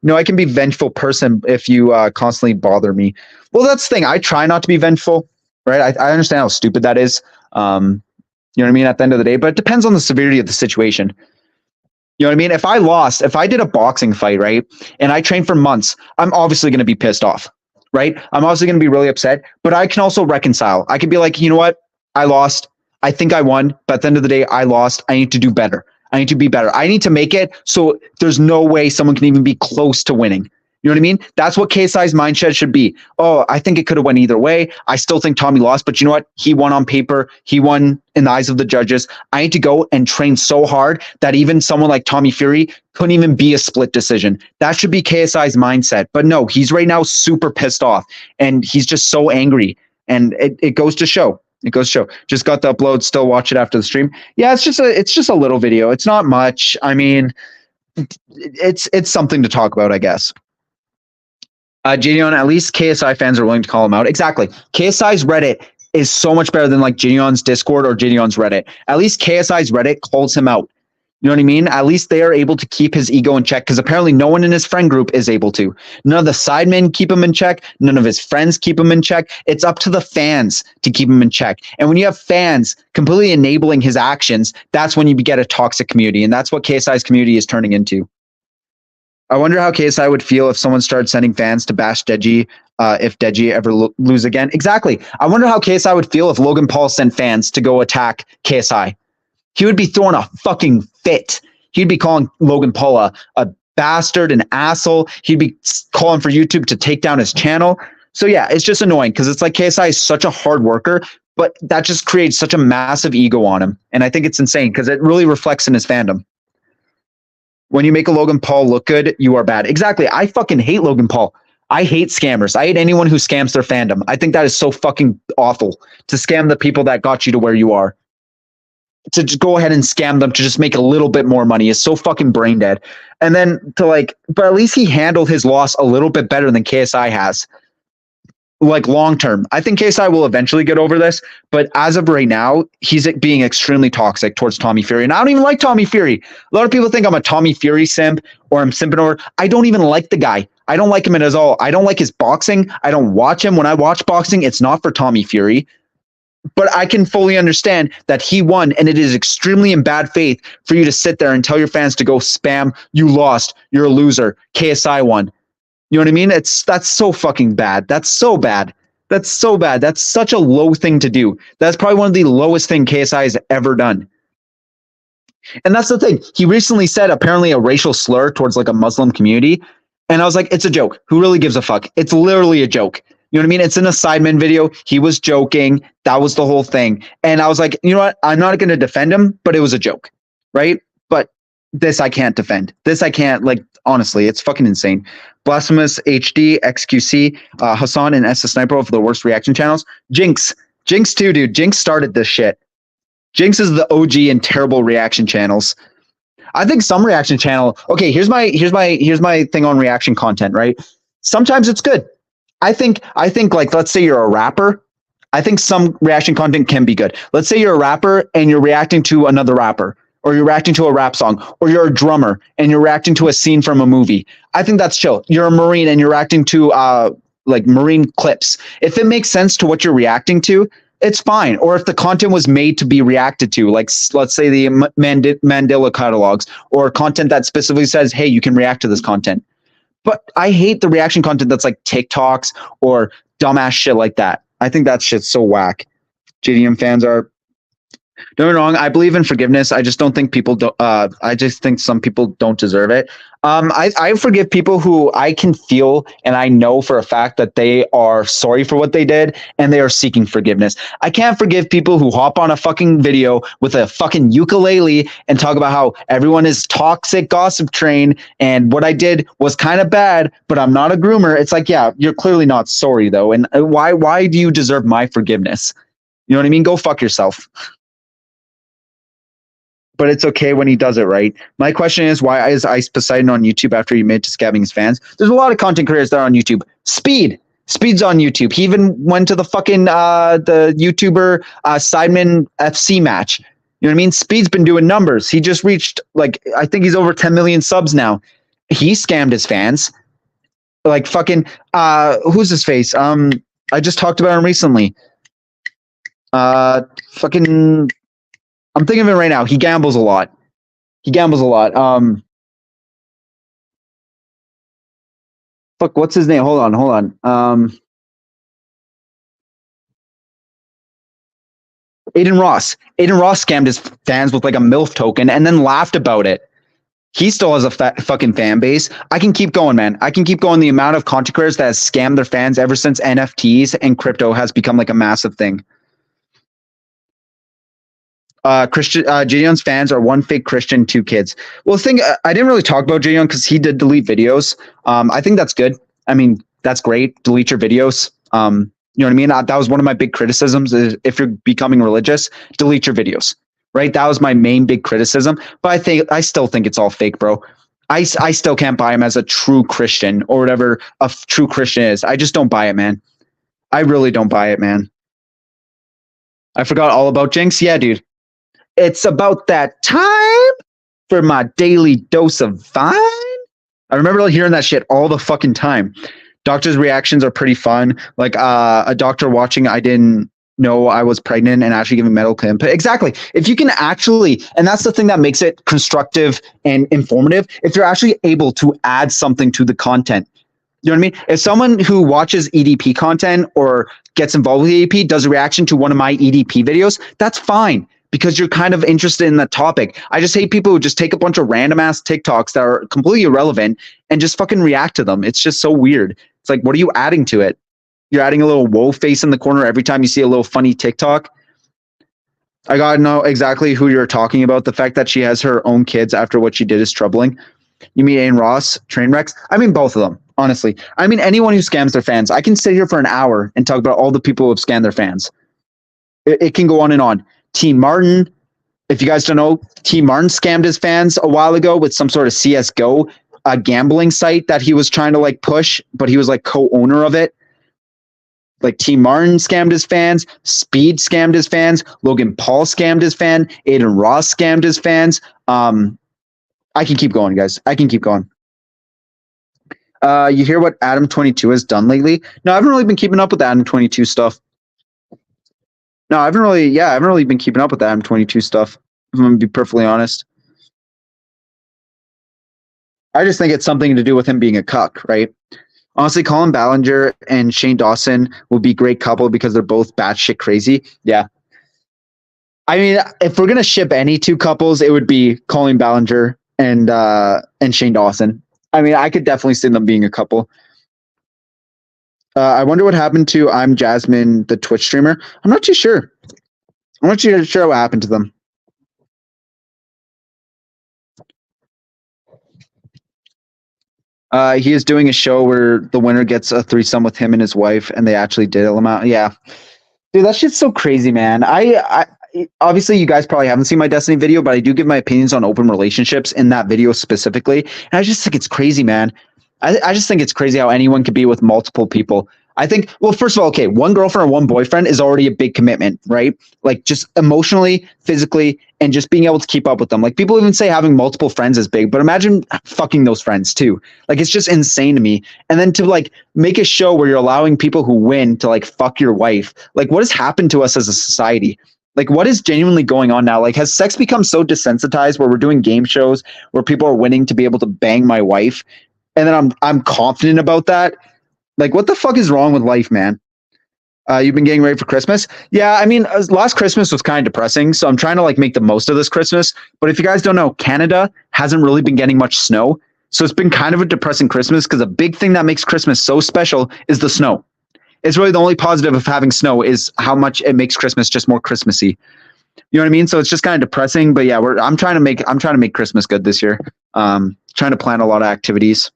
No, I can be a vengeful person if you constantly bother me. Well, that's the thing. I try not to be vengeful, right? I understand how stupid that is. You know what I mean? At the end of the day, but it depends on the severity of the situation. You know what I mean? If I did a boxing fight, right, and I trained for months, I'm obviously going to be pissed off, right? I'm obviously going to be really upset, but I can also reconcile. I can be like, you know what? I lost. I think I won, but at the end of the day, I lost. I need to do better. I need to be better. I need to make it so there's no way someone can even be close to winning. You know what I mean? That's what KSI's mindset should be. Oh, I think it could have went either way. I still think Tommy lost, but you know what? He won on paper. He won in the eyes of the judges. I need to go and train so hard that even someone like Tommy Fury couldn't even be a split decision. That should be KSI's mindset. But no, he's right now super pissed off, and he's just so angry. And it goes to show. It goes to show. Just got the upload. Still watch it after the stream. Yeah, it's just a little video. It's not much. I mean, it's something to talk about, I guess. Gideon, at least KSI fans are willing to call him out. Exactly. KSI's Reddit is so much better than like Gideon's Discord or Gideon's Reddit. At least KSI's Reddit calls him out. You know what I mean? At least they are able to keep his ego in check, because apparently no one in his friend group is able to. None of the sidemen keep him in check. None of his friends keep him in check. It's up to the fans to keep him in check. And when you have fans completely enabling his actions, that's when you get a toxic community. And that's what KSI's community is turning into. I wonder how KSI would feel if someone started sending fans to bash Deji if Deji ever lose again. Exactly. I wonder how KSI would feel if Logan Paul sent fans to go attack KSI. He would be throwing a fucking fit. He'd be calling Logan Paul a bastard, an asshole. He'd be calling for YouTube to take down his channel. So yeah, it's just annoying because it's like KSI is such a hard worker, but that just creates such a massive ego on him. And I think it's insane because it really reflects in his fandom. When you make a Logan Paul look good, you are bad. Exactly. I fucking hate Logan Paul. I hate scammers. I hate anyone who scams their fandom. I think that is so fucking awful to scam the people that got you to where you are. To just go ahead and scam them to just make a little bit more money is so fucking brain dead. And then but at least he handled his loss a little bit better than KSI has. Like long term, I think KSI will eventually get over this, but as of right now, he's being extremely toxic towards Tommy Fury. And I don't even like Tommy Fury. A lot of people think I'm a Tommy Fury simp or I'm simping over. I don't even like the guy. I don't like him at all. I don't like his boxing. I don't watch him. When I watch boxing, it's not for Tommy Fury. But I can fully understand that he won, and it is extremely in bad faith for you to sit there and tell your fans to go spam, you lost, you're a loser, KSI won. You know what I mean? That's so fucking bad. That's so bad. That's so bad. That's such a low thing to do. That's probably one of the lowest thing KSI has ever done. And that's the thing. He recently said apparently a racial slur towards like a Muslim community. And I was like, it's a joke. Who really gives a fuck? It's literally a joke. You know what I mean? It's an assignment video. He was joking. That was the whole thing. And I was like, you know what? I'm not going to defend him, but it was a joke, right? But this I can't defend. This I can't, like, honestly, it's fucking insane. Blasphemous HD, XQC, Hassan, and SS Sniper for the worst reaction channels. Jinx too, dude. Jinx started this shit. Jinx is the OG in terrible reaction channels. I think some reaction channel. Okay, here's my thing on reaction content, right? Sometimes it's good. I think like, let's say you're a rapper. I think some reaction content can be good. Let's say you're a rapper and you're reacting to another rapper, or you're reacting to a rap song, or you're a drummer and you're reacting to a scene from a movie. I think that's chill. You're a Marine and you're reacting to like Marine clips. If it makes sense to what you're reacting to, it's fine. Or if the content was made to be reacted to, like, let's say the Mandela catalogs, or content that specifically says, hey, you can react to this content. But I hate the reaction content that's like TikToks or dumbass shit like that. I think that shit's so whack. JDM fans are, don't get me wrong, I believe in forgiveness. I just don't think people do, I just think some people don't deserve it. I forgive people who I can feel and I know for a fact that they are sorry for what they did and they are seeking forgiveness. I can't forgive people who hop on a fucking video with a fucking ukulele and talk about how everyone is toxic gossip train and what I did was kind of bad, but I'm not a groomer. It's like, yeah, you're clearly not sorry though. And why do you deserve my forgiveness? You know what I mean? Go fuck yourself. But it's okay when he does it right. My question is, why is Ice Poseidon on YouTube after he admitted to scabbing his fans? There's a lot of content creators that are on YouTube. Speed's on YouTube. He even went to the fucking the YouTuber Sidemen FC match. You know what I mean? Speed's been doing numbers. He just reached, like, I think he's over 10 million subs now. He scammed his fans. Like fucking who's his face? I just talked about him recently. Fucking, I'm thinking of it right now. He gambles a lot. Fuck, what's his name? Hold on. Aiden Ross. Aiden Ross scammed his fans with like a MILF token and then laughed about it. He still has a fucking fan base. I can keep going, man. I can keep going. The amount of content creators that has scammed their fans ever since NFTs and crypto has become like a massive thing. Gideon's fans are one fake Christian, two kids. Well, the thing, I didn't really talk about Gideon because he did delete videos. I think that's good. I mean, that's great. Delete your videos. You know what I mean? That was one of my big criticisms is if you're becoming religious, delete your videos, right? That was my main big criticism. But I still think it's all fake, bro. I still can't buy him as a true Christian or whatever a true Christian is. I just don't buy it, man. I really don't buy it, man. I forgot all about Jinx. Yeah, dude. It's about that time for my daily dose of Vine. I remember hearing that shit all the fucking time. Doctors' reactions are pretty fun. Like a doctor watching, I didn't know I was pregnant and actually giving medical input. Exactly. If you can actually, and that's the thing that makes it constructive and informative, if you're actually able to add something to the content. You know what I mean? If someone who watches EDP content or gets involved with EDP does a reaction to one of my EDP videos, that's fine. Because you're kind of interested in that topic. I just hate people who just take a bunch of random ass TikToks that are completely irrelevant and just fucking react to them. It's just so weird. It's like, what are you adding to it? You're adding a little woe face in the corner every time you see a little funny TikTok. I gotta know exactly who you're talking about. The fact that she has her own kids after what she did is troubling. You mean Aiden Ross, train wrecks? I mean both of them, honestly. I mean anyone who scams their fans. I can sit here for an hour and talk about all the people who have scammed their fans. It can go on and on. T. Martin, if you guys don't know, T. Martin scammed his fans a while ago with some sort of CSGO gambling site that he was trying to like push, but he was like co-owner of it. Like T. Martin scammed his fans, Speed scammed his fans, Logan Paul scammed his fan, Aiden Ross scammed his fans. I can keep going, guys. I can keep going. You hear what Adam 22 has done lately? No, I haven't really been keeping up with Adam 22 stuff. No, I haven't really been keeping up with that M22 stuff. I'm going to be perfectly honest. I just think it's something to do with him being a cuck, right? Honestly, Colin Ballinger and Shane Dawson would be a great couple because they're both batshit crazy. Yeah. I mean, if we're going to ship any two couples, it would be Colin Ballinger and Shane Dawson. I mean, I could definitely see them being a couple. I wonder what happened to I'm Jasmine, the Twitch streamer. I'm not too sure. I'm not too sure what happened to them. He is doing a show where the winner gets a threesome with him and his wife, and they actually did them out. Yeah, dude, that shit's so crazy, man. I obviously you guys probably haven't seen my Destiny video, but I do give my opinions on open relationships in that video specifically, and I just think it's crazy, man. I just think it's crazy how anyone could be with multiple people. I think, well, first of all, okay, one girlfriend or one boyfriend is already a big commitment, right? Like just emotionally, physically, and just being able to keep up with them. Like people even say having multiple friends is big, but imagine fucking those friends too. Like it's just insane to me. And then to like make a show where you're allowing people who win to like fuck your wife. Like what has happened to us as a society? Like what is genuinely going on now? Like has sex become so desensitized where we're doing game shows where people are winning to be able to bang my wife? And then I'm confident about that. Like, what the fuck is wrong with life, man? You've been getting ready for Christmas? Yeah, I mean, last Christmas was kind of depressing, so I'm trying to like make the most of this Christmas. But if you guys don't know, Canada hasn't really been getting much snow, so it's been kind of a depressing Christmas because a big thing that makes Christmas so special is the snow. It's really the only positive of having snow is how much it makes Christmas just more Christmassy. You know what I mean? So it's just kind of depressing, but yeah, I'm trying to make Christmas good this year. Trying to plan a lot of activities.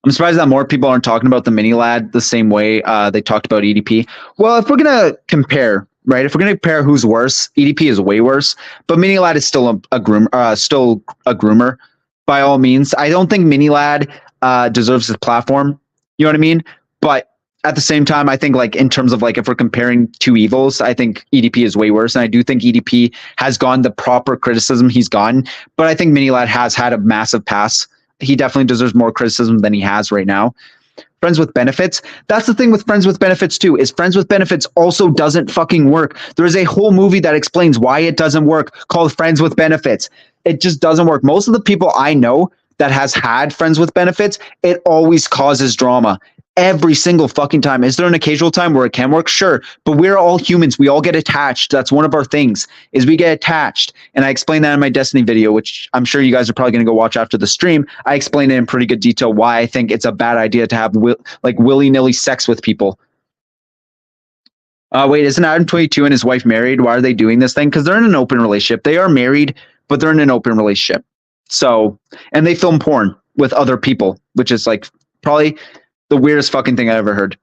I'm surprised that more people aren't talking about the mini lad the same way they talked about EDP. Well, if we're gonna compare, right? If we're gonna compare who's worse, EDP is way worse, but mini lad is still a groomer by all means. I don't think mini lad deserves his platform. You know what I mean? But at the same time, I think like in terms of like if we're comparing two evils, I think EDP is way worse, and I do think EDP has gotten the proper criticism he's gotten. But I think mini lad has had a massive pass. He definitely deserves more criticism than he has right now. Friends with benefits. That's the thing with friends with benefits too, is friends with benefits also doesn't fucking work. There is a whole movie that explains why it doesn't work called Friends with Benefits. It just doesn't work. Most of the people I know that has had friends with benefits, it always causes drama. Every single fucking time. Is there an occasional time where it can work? Sure. But we're all humans. We all get attached. That's one of our things is we get attached. And I explained that in my Destiny video, which I'm sure you guys are probably going to go watch after the stream. I explained it in pretty good detail why I think it's a bad idea to have willy-nilly sex with people. Wait, isn't Adam 22 and his wife married? Why are they doing this thing? Because they're in an open relationship. They are married, but they're in an open relationship. So, and they film porn with other people, which is like probably the weirdest fucking thing I ever heard.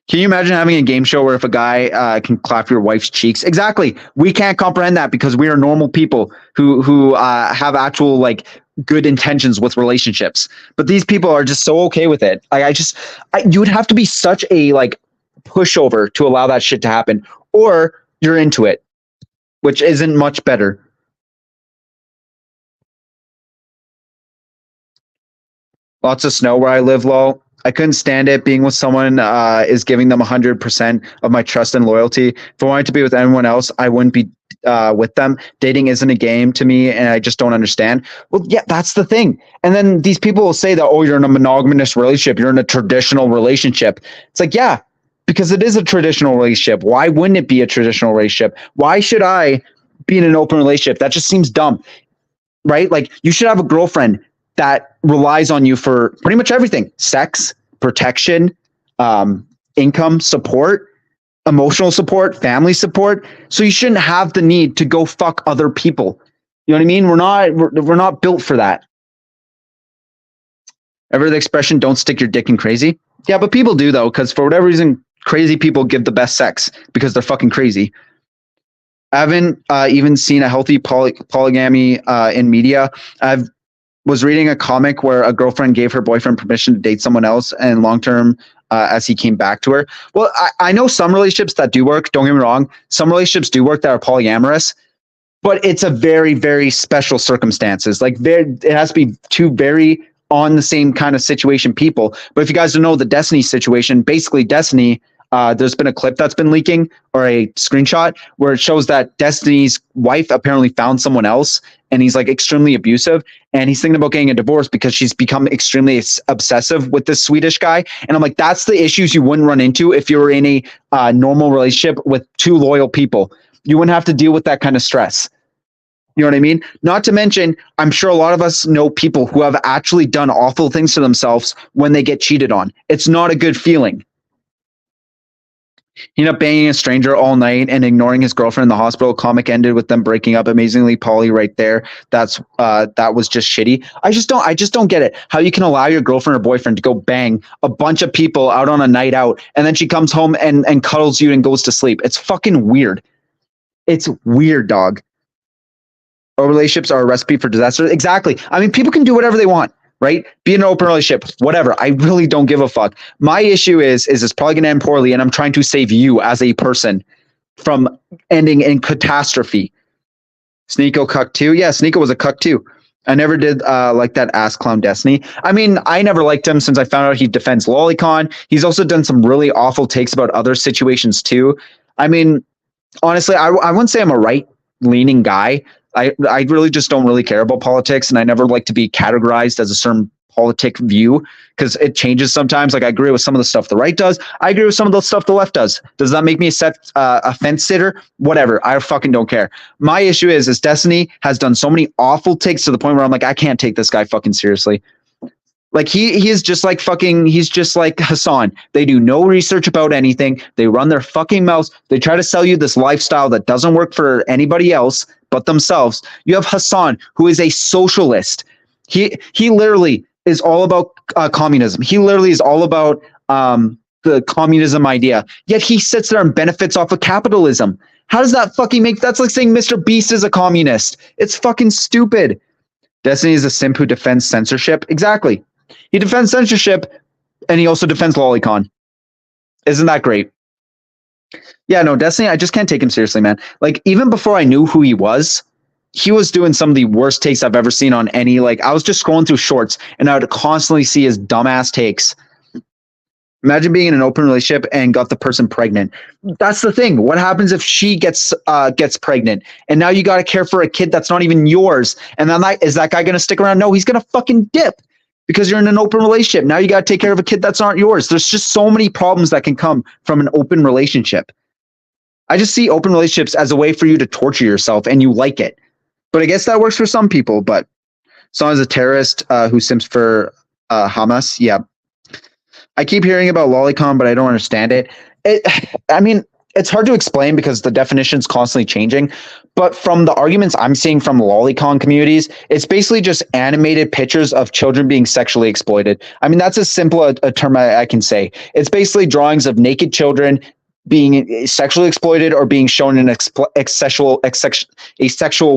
Can you imagine having a game show where if a guy can clap your wife's cheeks? Exactly. We can't comprehend that because we are normal people who have actual like good intentions with relationships. But these people are just so okay with it. You would have to be such a like pushover to allow that shit to happen, or you're into it, which isn't much better. Lots of snow where I live, lol. I couldn't stand it. Being with someone is giving them 100% of my trust and loyalty. If I wanted to be with anyone else, I wouldn't be with them. Dating isn't a game to me, and I just don't understand. Well, yeah, that's the thing. And then these people will say that, oh, you're in a monogamous relationship. You're in a traditional relationship. It's like, yeah, because it is a traditional relationship. Why wouldn't it be a traditional relationship? Why should I be in an open relationship? That just seems dumb, right? Like you should have a girlfriend that relies on you for pretty much everything: sex, protection, income, support, emotional support, family support. So you shouldn't have the need to go fuck other people. You know what I mean? We're not built for that. Ever the expression, don't stick your dick in crazy? Yeah, but people do though, because for whatever reason, crazy people give the best sex because they're fucking crazy. I haven't even seen a healthy polygamy in media. I've was reading a comic where a girlfriend gave her boyfriend permission to date someone else and long-term as he came back to her. Well, I know some relationships that do work. Don't get me wrong. Some relationships do work that are polyamorous, but it's a very, very special circumstances. Like it has to be two very on the same kind of situation people. But if you guys don't know the Destiny situation, basically Destiny, there's been a clip that's been leaking or a screenshot where it shows that Destiny's wife apparently found someone else and he's like extremely abusive and he's thinking about getting a divorce because she's become extremely obsessive with this Swedish guy. And I'm like, that's the issues you wouldn't run into if you were in a normal relationship with two loyal people. You wouldn't have to deal with that kind of stress. You know what I mean? Not to mention, I'm sure a lot of us know people who have actually done awful things to themselves when they get cheated on. It's not a good feeling. He ended up banging a stranger all night and ignoring his girlfriend in the hospital. Comic ended with them breaking up. Amazingly, Polly, right there. That was just shitty. I just don't get it. How you can allow your girlfriend or boyfriend to go bang a bunch of people out on a night out, and then she comes home and cuddles you and goes to sleep. It's fucking weird. It's weird, dog. Our relationships are a recipe for disaster. Exactly. I mean, people can do whatever they want, right? Be in an open relationship, whatever. I really don't give a fuck. My issue is it's probably going to end poorly, and I'm trying to save you as a person from ending in catastrophe. Sneeko cuck too. Yeah, Sneeko was a cuck too. I never did like that ass clown Destiny. I mean, I never liked him since I found out he defends Lolicon. He's also done some really awful takes about other situations too. I mean, honestly, I wouldn't say I'm a right-leaning guy. I really just don't really care about politics, and I never like to be categorized as a certain politic view because it changes sometimes. Like I agree with some of the stuff the right does. I agree with some of the stuff the left does. Does that make me a fence sitter? Whatever. I fucking don't care. My issue is Destiny has done so many awful takes to the point where I'm like, I can't take this guy fucking seriously. Like he is just like he's just like Hassan. They do no research about anything. They run their fucking mouths. They try to sell you this lifestyle that doesn't work for anybody else but themselves. You have Hassan, who is a socialist. He literally is all about communism. He literally is all about the communism idea. Yet he sits there and benefits off of capitalism. How does that fucking make? That's like saying Mr. Beast is a communist. It's fucking stupid. Destiny is a simp who defends censorship. Exactly. He defends censorship, and he also defends Lolicon. Isn't that great? Yeah, no, Destiny, I just can't take him seriously, man. Like, even before I knew who he was doing some of the worst takes I've ever seen on any, like, I was just scrolling through shorts, and I would constantly see his dumbass takes. Imagine being in an open relationship and got the person pregnant. That's the thing. What happens if she gets pregnant, and now you got to care for a kid that's not even yours? And then is that guy going to stick around? No, he's going to fucking dip. Because you're in an open relationship. Now you got to take care of a kid that's not yours. There's just so many problems that can come from an open relationship. I just see open relationships as a way for you to torture yourself, and you like it. But I guess that works for some people. But as long as a terrorist who simps for Hamas, yeah. I keep hearing about Lolicon, but I don't understand it. I mean, it's hard to explain because the definition's constantly changing. But from the arguments I'm seeing from Lolicon communities, it's basically just animated pictures of children being sexually exploited. I mean, that's as simple a term I can say. It's basically drawings of naked children being sexually exploited or being shown in a sexual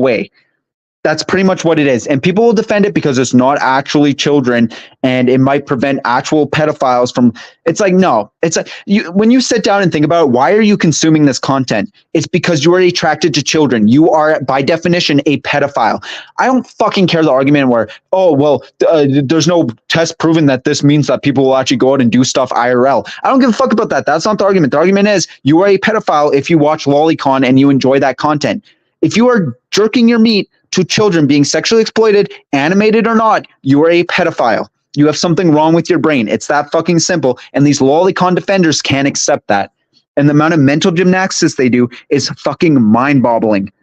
way. That's pretty much what it is. And people will defend it because it's not actually children and it might prevent actual pedophiles from. It's like, no, it's like when you sit down and think about it, why are you consuming this content? It's because you are attracted to children. You are, by definition, a pedophile. I don't fucking care the argument where, oh, well, there's no test proven that this means that people will actually go out and do stuff IRL. I don't give a fuck about that. That's not the argument. The argument is you are a pedophile if you watch Lolicon and you enjoy that content. If you are jerking your meat to children being sexually exploited, animated or not, you are a pedophile. You have something wrong with your brain. It's that fucking simple. And these Lolicon defenders can't accept that. And the amount of mental gymnastics they do is fucking mind-boggling.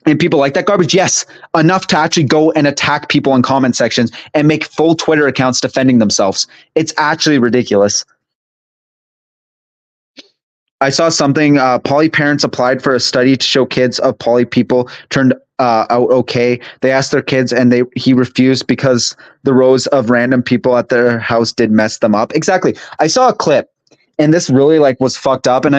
And people like that garbage, yes, enough to actually go and attack people in comment sections and make full Twitter accounts defending themselves. It's actually ridiculous. I saw something, poly parents applied for a study to show kids of poly people turned out okay. They asked their kids and he refused because the rows of random people at their house did mess them up. Exactly. I saw a clip and this really was fucked up. And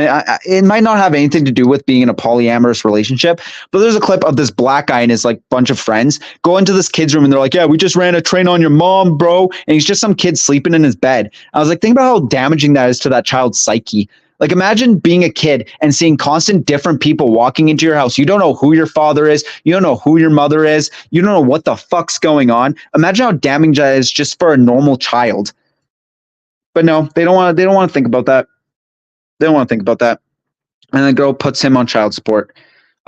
it might not have anything to do with being in a polyamorous relationship, but there's a clip of this black guy and his bunch of friends go into this kid's room and they're like, yeah, we just ran a train on your mom, bro. And he's just some kid sleeping in his bed. I was like, think about how damaging that is to that child's psyche. Like, imagine being a kid and seeing constant different people walking into your house. You don't know who your father is. You don't know who your mother is. You don't know what the fuck's going on. Imagine how damaging that is just for a normal child. But no, they don't want to think about that. They don't want to think about that. And the girl puts him on child support.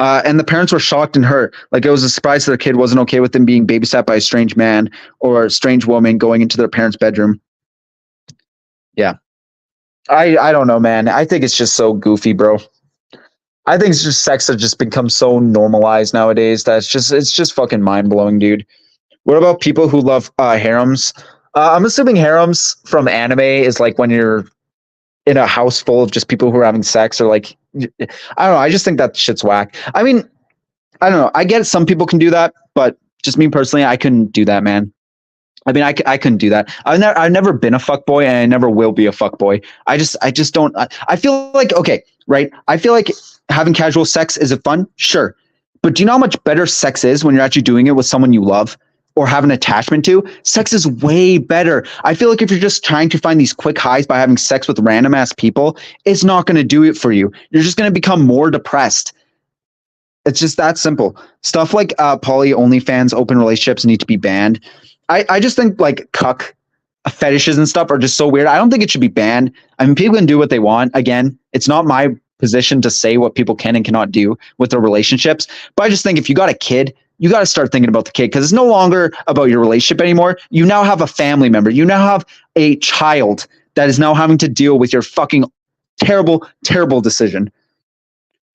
And the parents were shocked and hurt. Like, it was a surprise that their kid wasn't okay with them being babysat by a strange man or a strange woman going into their parents' bedroom. Yeah. I don't know, man. I think it's just so goofy, bro. I think it's just sex has just become so normalized nowadays that it's just fucking mind blowing, dude. What about people who love harems? I'm assuming harems from anime is like when you're in a house full of just people who are having sex, or like, I don't know. I just think that shit's whack. I mean, I don't know. I get it, some people can do that, but just me personally, I couldn't do that, man. I mean, I couldn't do that. I've never been a fuck boy, and I never will be a fuck boy. I just don't. I feel like, okay, right? I feel like having casual sex, is it fun? Sure, but do you know how much better sex is when you're actually doing it with someone you love or have an attachment to? Sex is way better. I feel like if you're just trying to find these quick highs by having sex with random ass people, it's not going to do it for you. You're just going to become more depressed. It's just that simple. Stuff like poly, OnlyFans, open relationships need to be banned. I just think like cuck fetishes and stuff are just so weird. I don't think it should be banned. I mean, people can do what they want. Again, it's not my position to say what people can and cannot do with their relationships. But I just think if you got a kid, you got to start thinking about the kid, because it's no longer about your relationship anymore. You now have a family member. You now have a child that is now having to deal with your fucking terrible, terrible decision.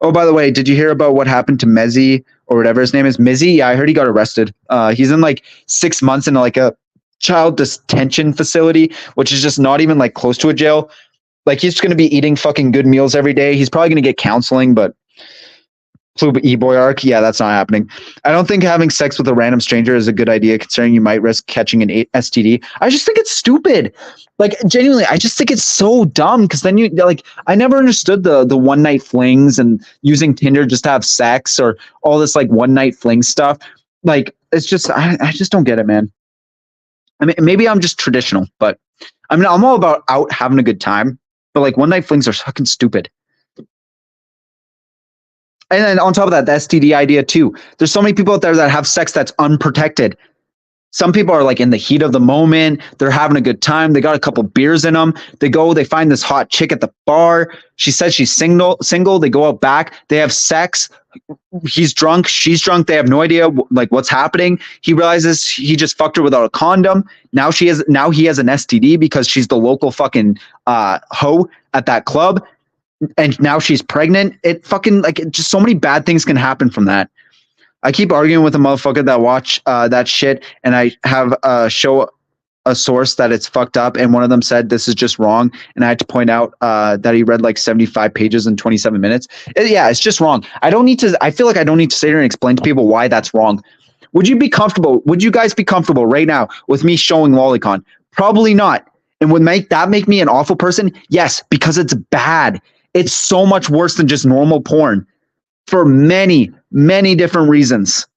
Oh, by the way, did you hear about what happened to Mezzi or whatever his name is? Mizzy? Yeah, I heard he got arrested. He's in like 6 months in like a child detention facility, which is just not even like close to a jail. Like, he's going to be eating fucking good meals every day. He's probably going to get counseling, but Plube E-Boy arc, yeah, that's not happening. I don't think having sex with a random stranger is a good idea, considering you might risk catching an STD. I just think it's stupid. Like, genuinely, I just think it's so dumb, because then you, like, I never understood the one night flings and using Tinder just to have sex, or all this like one night fling stuff. Like, it's just, I just don't get it, man. I mean, maybe I'm just traditional, but I mean, I'm all about out having a good time, but like one night flings are fucking stupid. And then on top of that, the STD idea too. There's so many people out there that have sex that's unprotected. Some people are like in the heat of the moment. They're having a good time. They got a couple beers in them. They go, they find this hot chick at the bar. She says she's single. They go out back. They have sex. He's drunk. She's drunk. They have no idea like what's happening. He realizes he just fucked her without a condom. Now he has an STD because she's the local fucking hoe at that club. And now she's pregnant. It fucking, like, just so many bad things can happen from that. I keep arguing with a motherfucker that watch that shit, and I have show a source that it's fucked up, and one of them said this is just wrong, and I had to point out that he read like 75 pages in 27 minutes. Yeah, it's just wrong. I feel like I don't need to sit here and explain to people why that's wrong. Would you guys be comfortable right now with me showing Lolicon? Probably not. And would that make me an awful person? Yes, because it's bad. It's so much worse than just normal porn for many, many different reasons.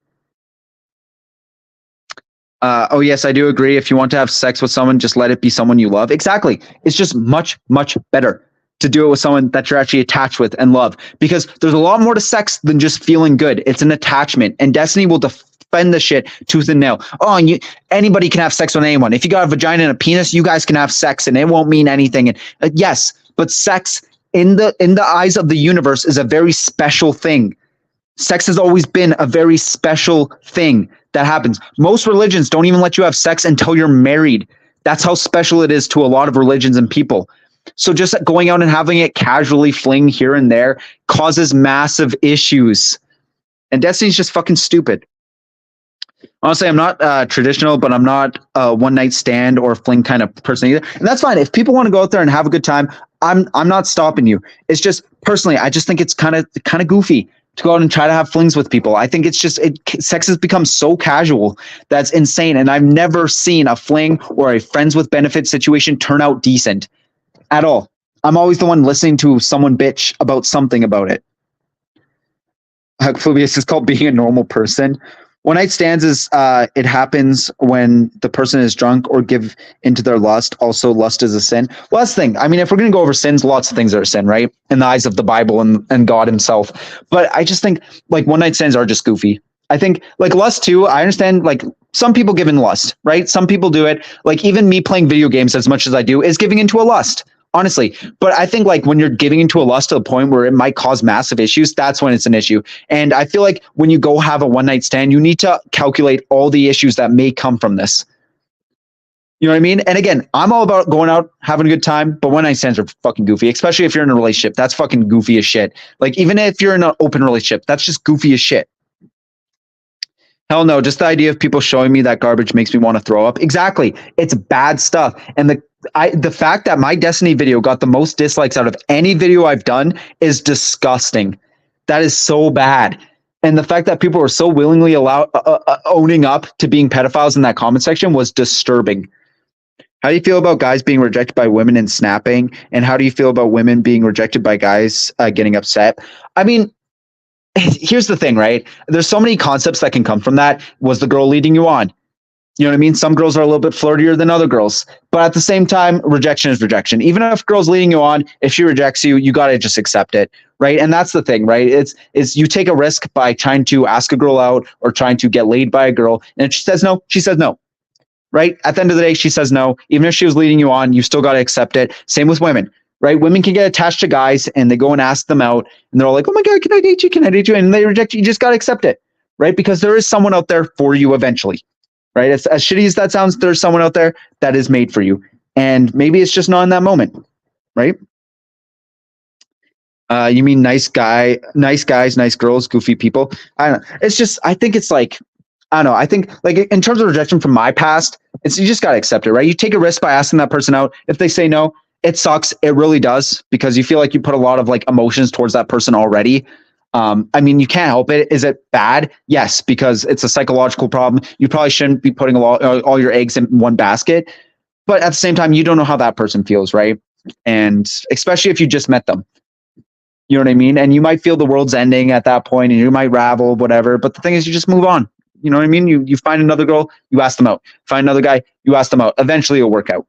Oh, yes, I do agree. If you want to have sex with someone, just let it be someone you love. Exactly. It's just much, much better to do it with someone that you're actually attached with and love, because there's a lot more to sex than just feeling good. It's an attachment, and Destiny will defend the shit tooth and nail. Oh, and anybody can have sex with anyone. If you got a vagina and a penis, you guys can have sex, and it won't mean anything. And yes, but sex in the eyes of the universe is a very special thing. Sex has always been a very special thing that happens. Most religions don't even let you have sex until you're married. That's how special it is to a lot of religions and people. So just going out and having it casually fling here and there causes massive issues. And Destiny's just fucking stupid. Honestly, I'm not traditional, but I'm not a one night stand or fling kind of person either. And that's fine. If people want to go out there and have a good time, I'm not stopping you. It's just personally, I just think it's kind of goofy to go out and try to have flings with people. I think it's just sex has become so casual that's insane. And I've never seen a fling or a friends with benefits situation turn out decent at all. I'm always the one listening to someone bitch about something about it. Phobius is called being a normal person. One night stands is it happens when the person is drunk or give into their lust. Also, lust is a sin. Well, that's the thing. I mean, if we're going to go over sins, lots of things are a sin, right? In the eyes of the Bible and God himself. But I just think like one night stands are just goofy. I think like lust too. I understand like some people give in lust, right? Some people do it. Like even me playing video games as much as I do is giving into a lust. Honestly, but I think like when you're giving into a lust to the point where it might cause massive issues, that's when it's an issue. And I feel like when you go have a one night stand, you need to calculate all the issues that may come from this. You know what I mean? And again, I'm all about going out, having a good time, but one night stands are fucking goofy, especially if you're in a relationship. That's fucking goofy as shit. Like, even if you're in an open relationship, that's just goofy as shit. Hell no, just the idea of people showing me that garbage makes me want to throw up. Exactly. It's bad stuff. And the fact that my Destiny video got the most dislikes out of any video I've done is disgusting. That is so bad. And the fact that people were so willingly owning up to being pedophiles in that comment section was disturbing. How do you feel about guys being rejected by women and snapping? And how do you feel about women being rejected by guys getting upset? I mean, here's the thing, right? There's so many concepts that can come from that. Was the girl leading you on? You know what I mean? Some girls are a little bit flirtier than other girls, but at the same time, rejection is rejection. Even if girl's leading you on, if she rejects you, you got to just accept it, right? And that's the thing, right? It's you take a risk by trying to ask a girl out or trying to get laid by a girl, and if she says no, she says no, right? At the end of the day, she says no. Even if she was leading you on, you still got to accept it. Same with women, right? Women can get attached to guys and they go and ask them out and they're all like, oh my God, can I date you? Can I date you? And they reject you. You just got to accept it, right? Because there is someone out there for you eventually, right? As shitty as that sounds, there's someone out there that is made for you. And maybe it's just not in that moment, right? You mean nice guys, nice girls, goofy people? I don't know. It's just, I think it's like, I don't know. I think like in terms of rejection from my past, you just got to accept it, right? You take a risk by asking that person out. If they say no, it sucks. It really does, because you feel like you put a lot of like emotions towards that person already. I mean, you can't help it. Is it bad? Yes, because it's a psychological problem. You probably shouldn't be putting all your eggs in one basket. But at the same time, you don't know how that person feels, right? And especially if you just met them. You know what I mean? And you might feel the world's ending at that point and you might ravel, whatever. But the thing is, you just move on. You know what I mean? You find another girl, you ask them out. Find another guy, you ask them out. Eventually it'll work out.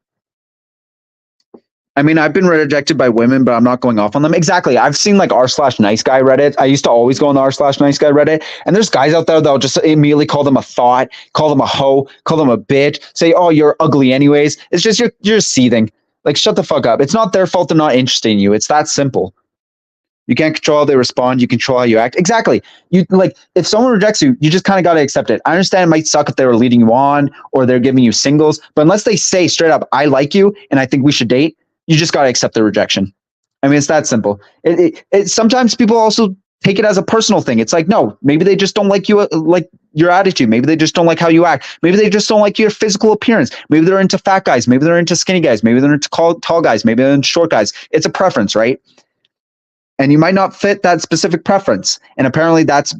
I mean, I've been rejected by women, but I'm not going off on them. Exactly. I've seen like r/nice guy Reddit. I used to always go on the r/nice guy Reddit. And there's guys out there that'll just immediately call them a thought, call them a hoe, call them a bitch, say, oh, you're ugly anyways. It's just you're seething. Like, shut the fuck up. It's not their fault they're not interested in you. It's that simple. You can't control how they respond. You control how you act. Exactly. You like, if someone rejects you, you just kind of got to accept it. I understand it might suck if they were leading you on or they're giving you singles, but unless they say straight up, I like you and I think we should date, you just got to accept the rejection. I mean, it's that simple. Sometimes people also take it as a personal thing. It's like, no, maybe they just don't like you, like your attitude. Maybe they just don't like how you act. Maybe they just don't like your physical appearance. Maybe they're into fat guys. Maybe they're into skinny guys. Maybe they're into tall guys. Maybe they're into short guys. It's a preference, right? And you might not fit that specific preference. And apparently that's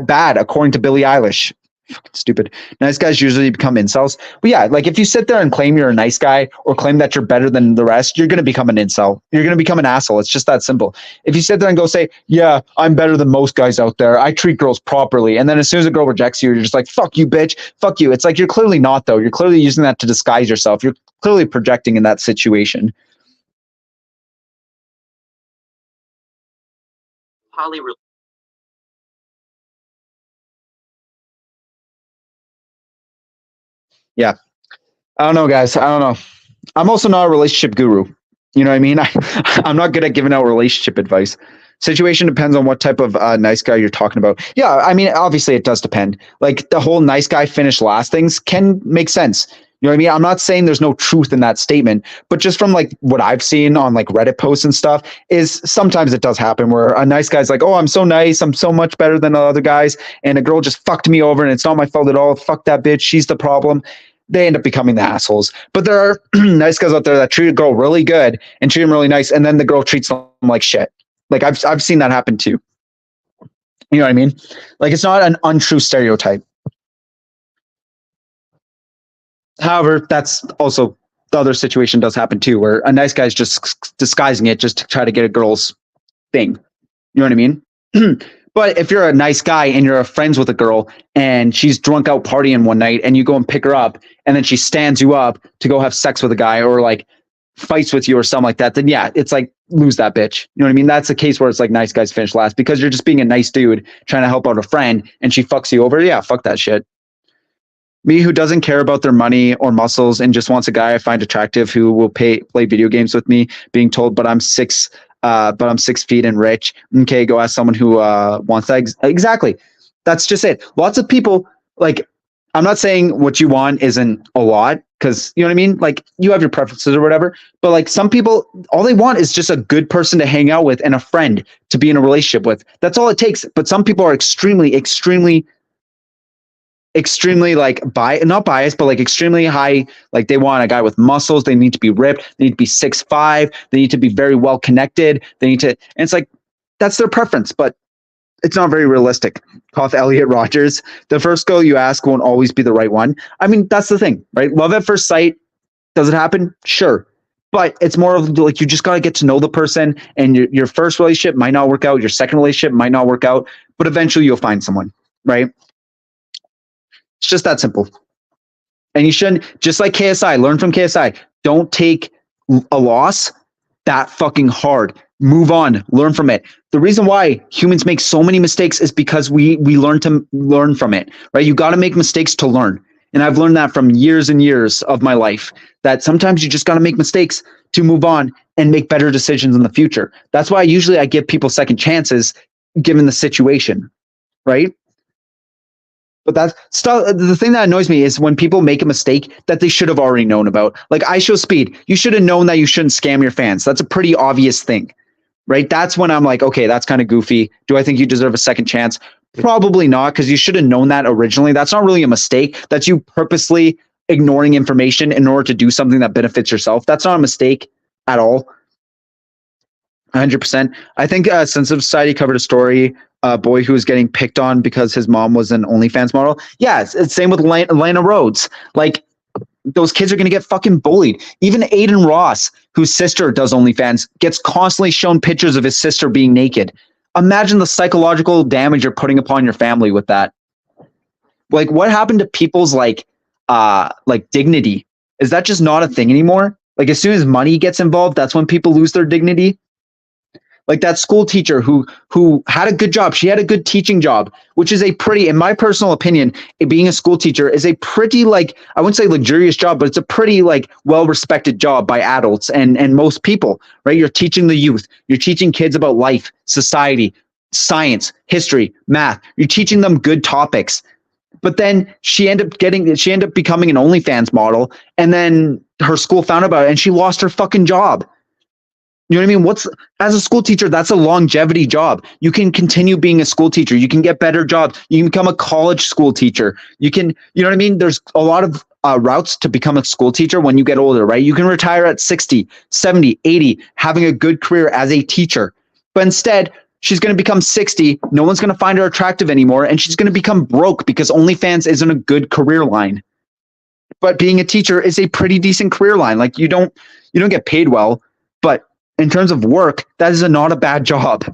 bad, according to Billie Eilish. Fucking stupid. Nice guys usually become incels. But yeah, like if you sit there and claim you're a nice guy or claim that you're better than the rest, you're going to become an incel. You're going to become an asshole. It's just that simple. If you sit there and go say, yeah, I'm better than most guys out there. I treat girls properly. And then as soon as a girl rejects you, you're just like, fuck you, bitch. Fuck you. It's like, you're clearly not, though. You're clearly using that to disguise yourself. You're clearly projecting in that situation. Yeah. I don't know, guys. I don't know. I'm also not a relationship guru. You know what I mean? I'm not good at giving out relationship advice. Situation depends on what type of nice guy you're talking about. Yeah, I mean, obviously it does depend. Like the whole nice guy finish last things can make sense. You know what I mean? I'm not saying there's no truth in that statement, but just from like what I've seen on like Reddit posts and stuff is sometimes it does happen where a nice guy's like, oh, I'm so nice. I'm so much better than the other guys. And a girl just fucked me over and it's not my fault at all. Fuck that bitch. She's the problem. They end up becoming the assholes. But there are nice guys out there that treat a girl really good and treat them really nice. And then the girl treats them like shit. Like I've seen that happen too. You know what I mean? Like it's not an untrue stereotype. However, that's also the other situation does happen too, where a nice guy's just disguising it just to try to get a girl's thing. You know what I mean? But if you're a nice guy and you're friends with a girl and she's drunk out partying one night and you go and pick her up and then she stands you up to go have sex with a guy or like fights with you or something like that, then yeah, it's like lose that bitch. You know what I mean? That's a case where it's like nice guys finish last because you're just being a nice dude trying to help out a friend and she fucks you over. Yeah, fuck that shit. Me who doesn't care about their money or muscles and just wants a guy I find attractive who will play video games with me, being told, but I'm 6 feet and rich. Okay, go ask someone who wants that. Exactly. That's just it. Lots of people like I'm not saying what you want isn't a lot, because you know what I mean? Like, you have your preferences or whatever, but like, some people, all they want is just a good person to hang out with and a friend to be in a relationship with. That's all it takes. But some people are extremely like not biased, but like extremely high. Like, they want a guy with muscles. They need to be ripped. They need to be 6'5". They need to be very well connected. They need to, and it's like, that's their preference, but it's not very realistic. Cough Elliot Rogers. The first girl you ask won't always be the right one. I mean, that's the thing, right? Love at first sight. Does it happen? Sure. But it's more of like, you just got to get to know the person, and your first relationship might not work out. Your second relationship might not work out, but eventually you'll find someone, right? It's just that simple. And you shouldn't, just like KSI, learn from KSI. Don't take a loss that fucking hard. Move on, learn from it. The reason why humans make so many mistakes is because we learn to learn from it, right? You got to make mistakes to learn. And I've learned that from years and years of my life, that sometimes you just got to make mistakes to move on and make better decisions in the future. That's why usually I give people second chances given the situation, right? But that's stuff. The thing that annoys me is when people make a mistake that they should have already known about. Like, I Show Speed, you should have known that you shouldn't scam your fans. That's a pretty obvious thing, right? That's when I'm like, okay, that's kind of goofy. Do I think you deserve a second chance? Probably not, because you should have known that originally. That's not really a mistake. That's you purposely ignoring information in order to do something that benefits yourself. That's not a mistake at all. 100%. I think Sensitive Society covered a story, a boy who was getting picked on because his mom was an OnlyFans model. Yeah, it's same with Lana Rhodes. Like, those kids are going to get fucking bullied. Even Aiden Ross, whose sister does OnlyFans, gets constantly shown pictures of his sister being naked. Imagine the psychological damage you're putting upon your family with that. Like, what happened to people's like dignity? Is that just not a thing anymore? Like, as soon as money gets involved, that's when people lose their dignity. Like that school teacher who had a good job. She had a good teaching job, which is a pretty, in my personal opinion, being a school teacher is a pretty, like, I wouldn't say luxurious job, but it's a pretty like well-respected job by adults and most people, right? You're teaching the youth. You're teaching kids about life, society, science, history, math. You're teaching them good topics. But then she ended up becoming an OnlyFans model, and then her school found about it and she lost her fucking job. You know what I mean? As a school teacher, that's a longevity job. You can continue being a school teacher. You can get better jobs. You can become a college school teacher. You know what I mean? There's a lot of routes to become a school teacher when you get older, right? You can retire at 60, 70, 80, having a good career as a teacher. But instead, she's going to become 60. No one's going to find her attractive anymore. And she's going to become broke because OnlyFans isn't a good career line. But being a teacher is a pretty decent career line. Like, you don't get paid well, but in terms of work, that is not a bad job.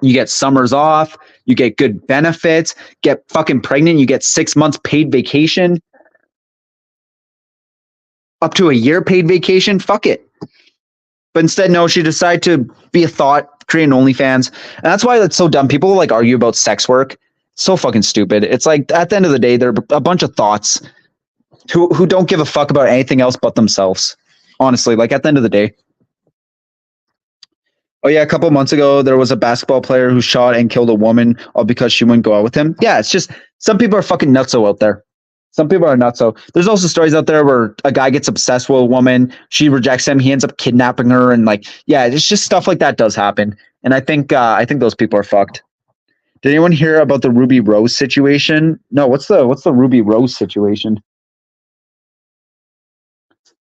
You get summers off, you get good benefits, get fucking pregnant, you get 6 months paid vacation, up to a year paid vacation. Fuck it. But instead, no, she decided to be a thought, create an OnlyFans. And that's why it's so dumb. People like argue about sex work. So fucking stupid. It's like, at the end of the day, they're a bunch of thoughts who don't give a fuck about anything else but themselves. Honestly, like, at the end of the day. Oh yeah, a couple of months ago, there was a basketball player who shot and killed a woman all because she wouldn't go out with him. Yeah, it's just, some people are fucking nutso out there. Some people are nutso. There's also stories out there where a guy gets obsessed with a woman, she rejects him, he ends up kidnapping her, and like, yeah, it's just stuff like that does happen. And I think those people are fucked. Did anyone hear about the Ruby Rose situation? No, what's the Ruby Rose situation?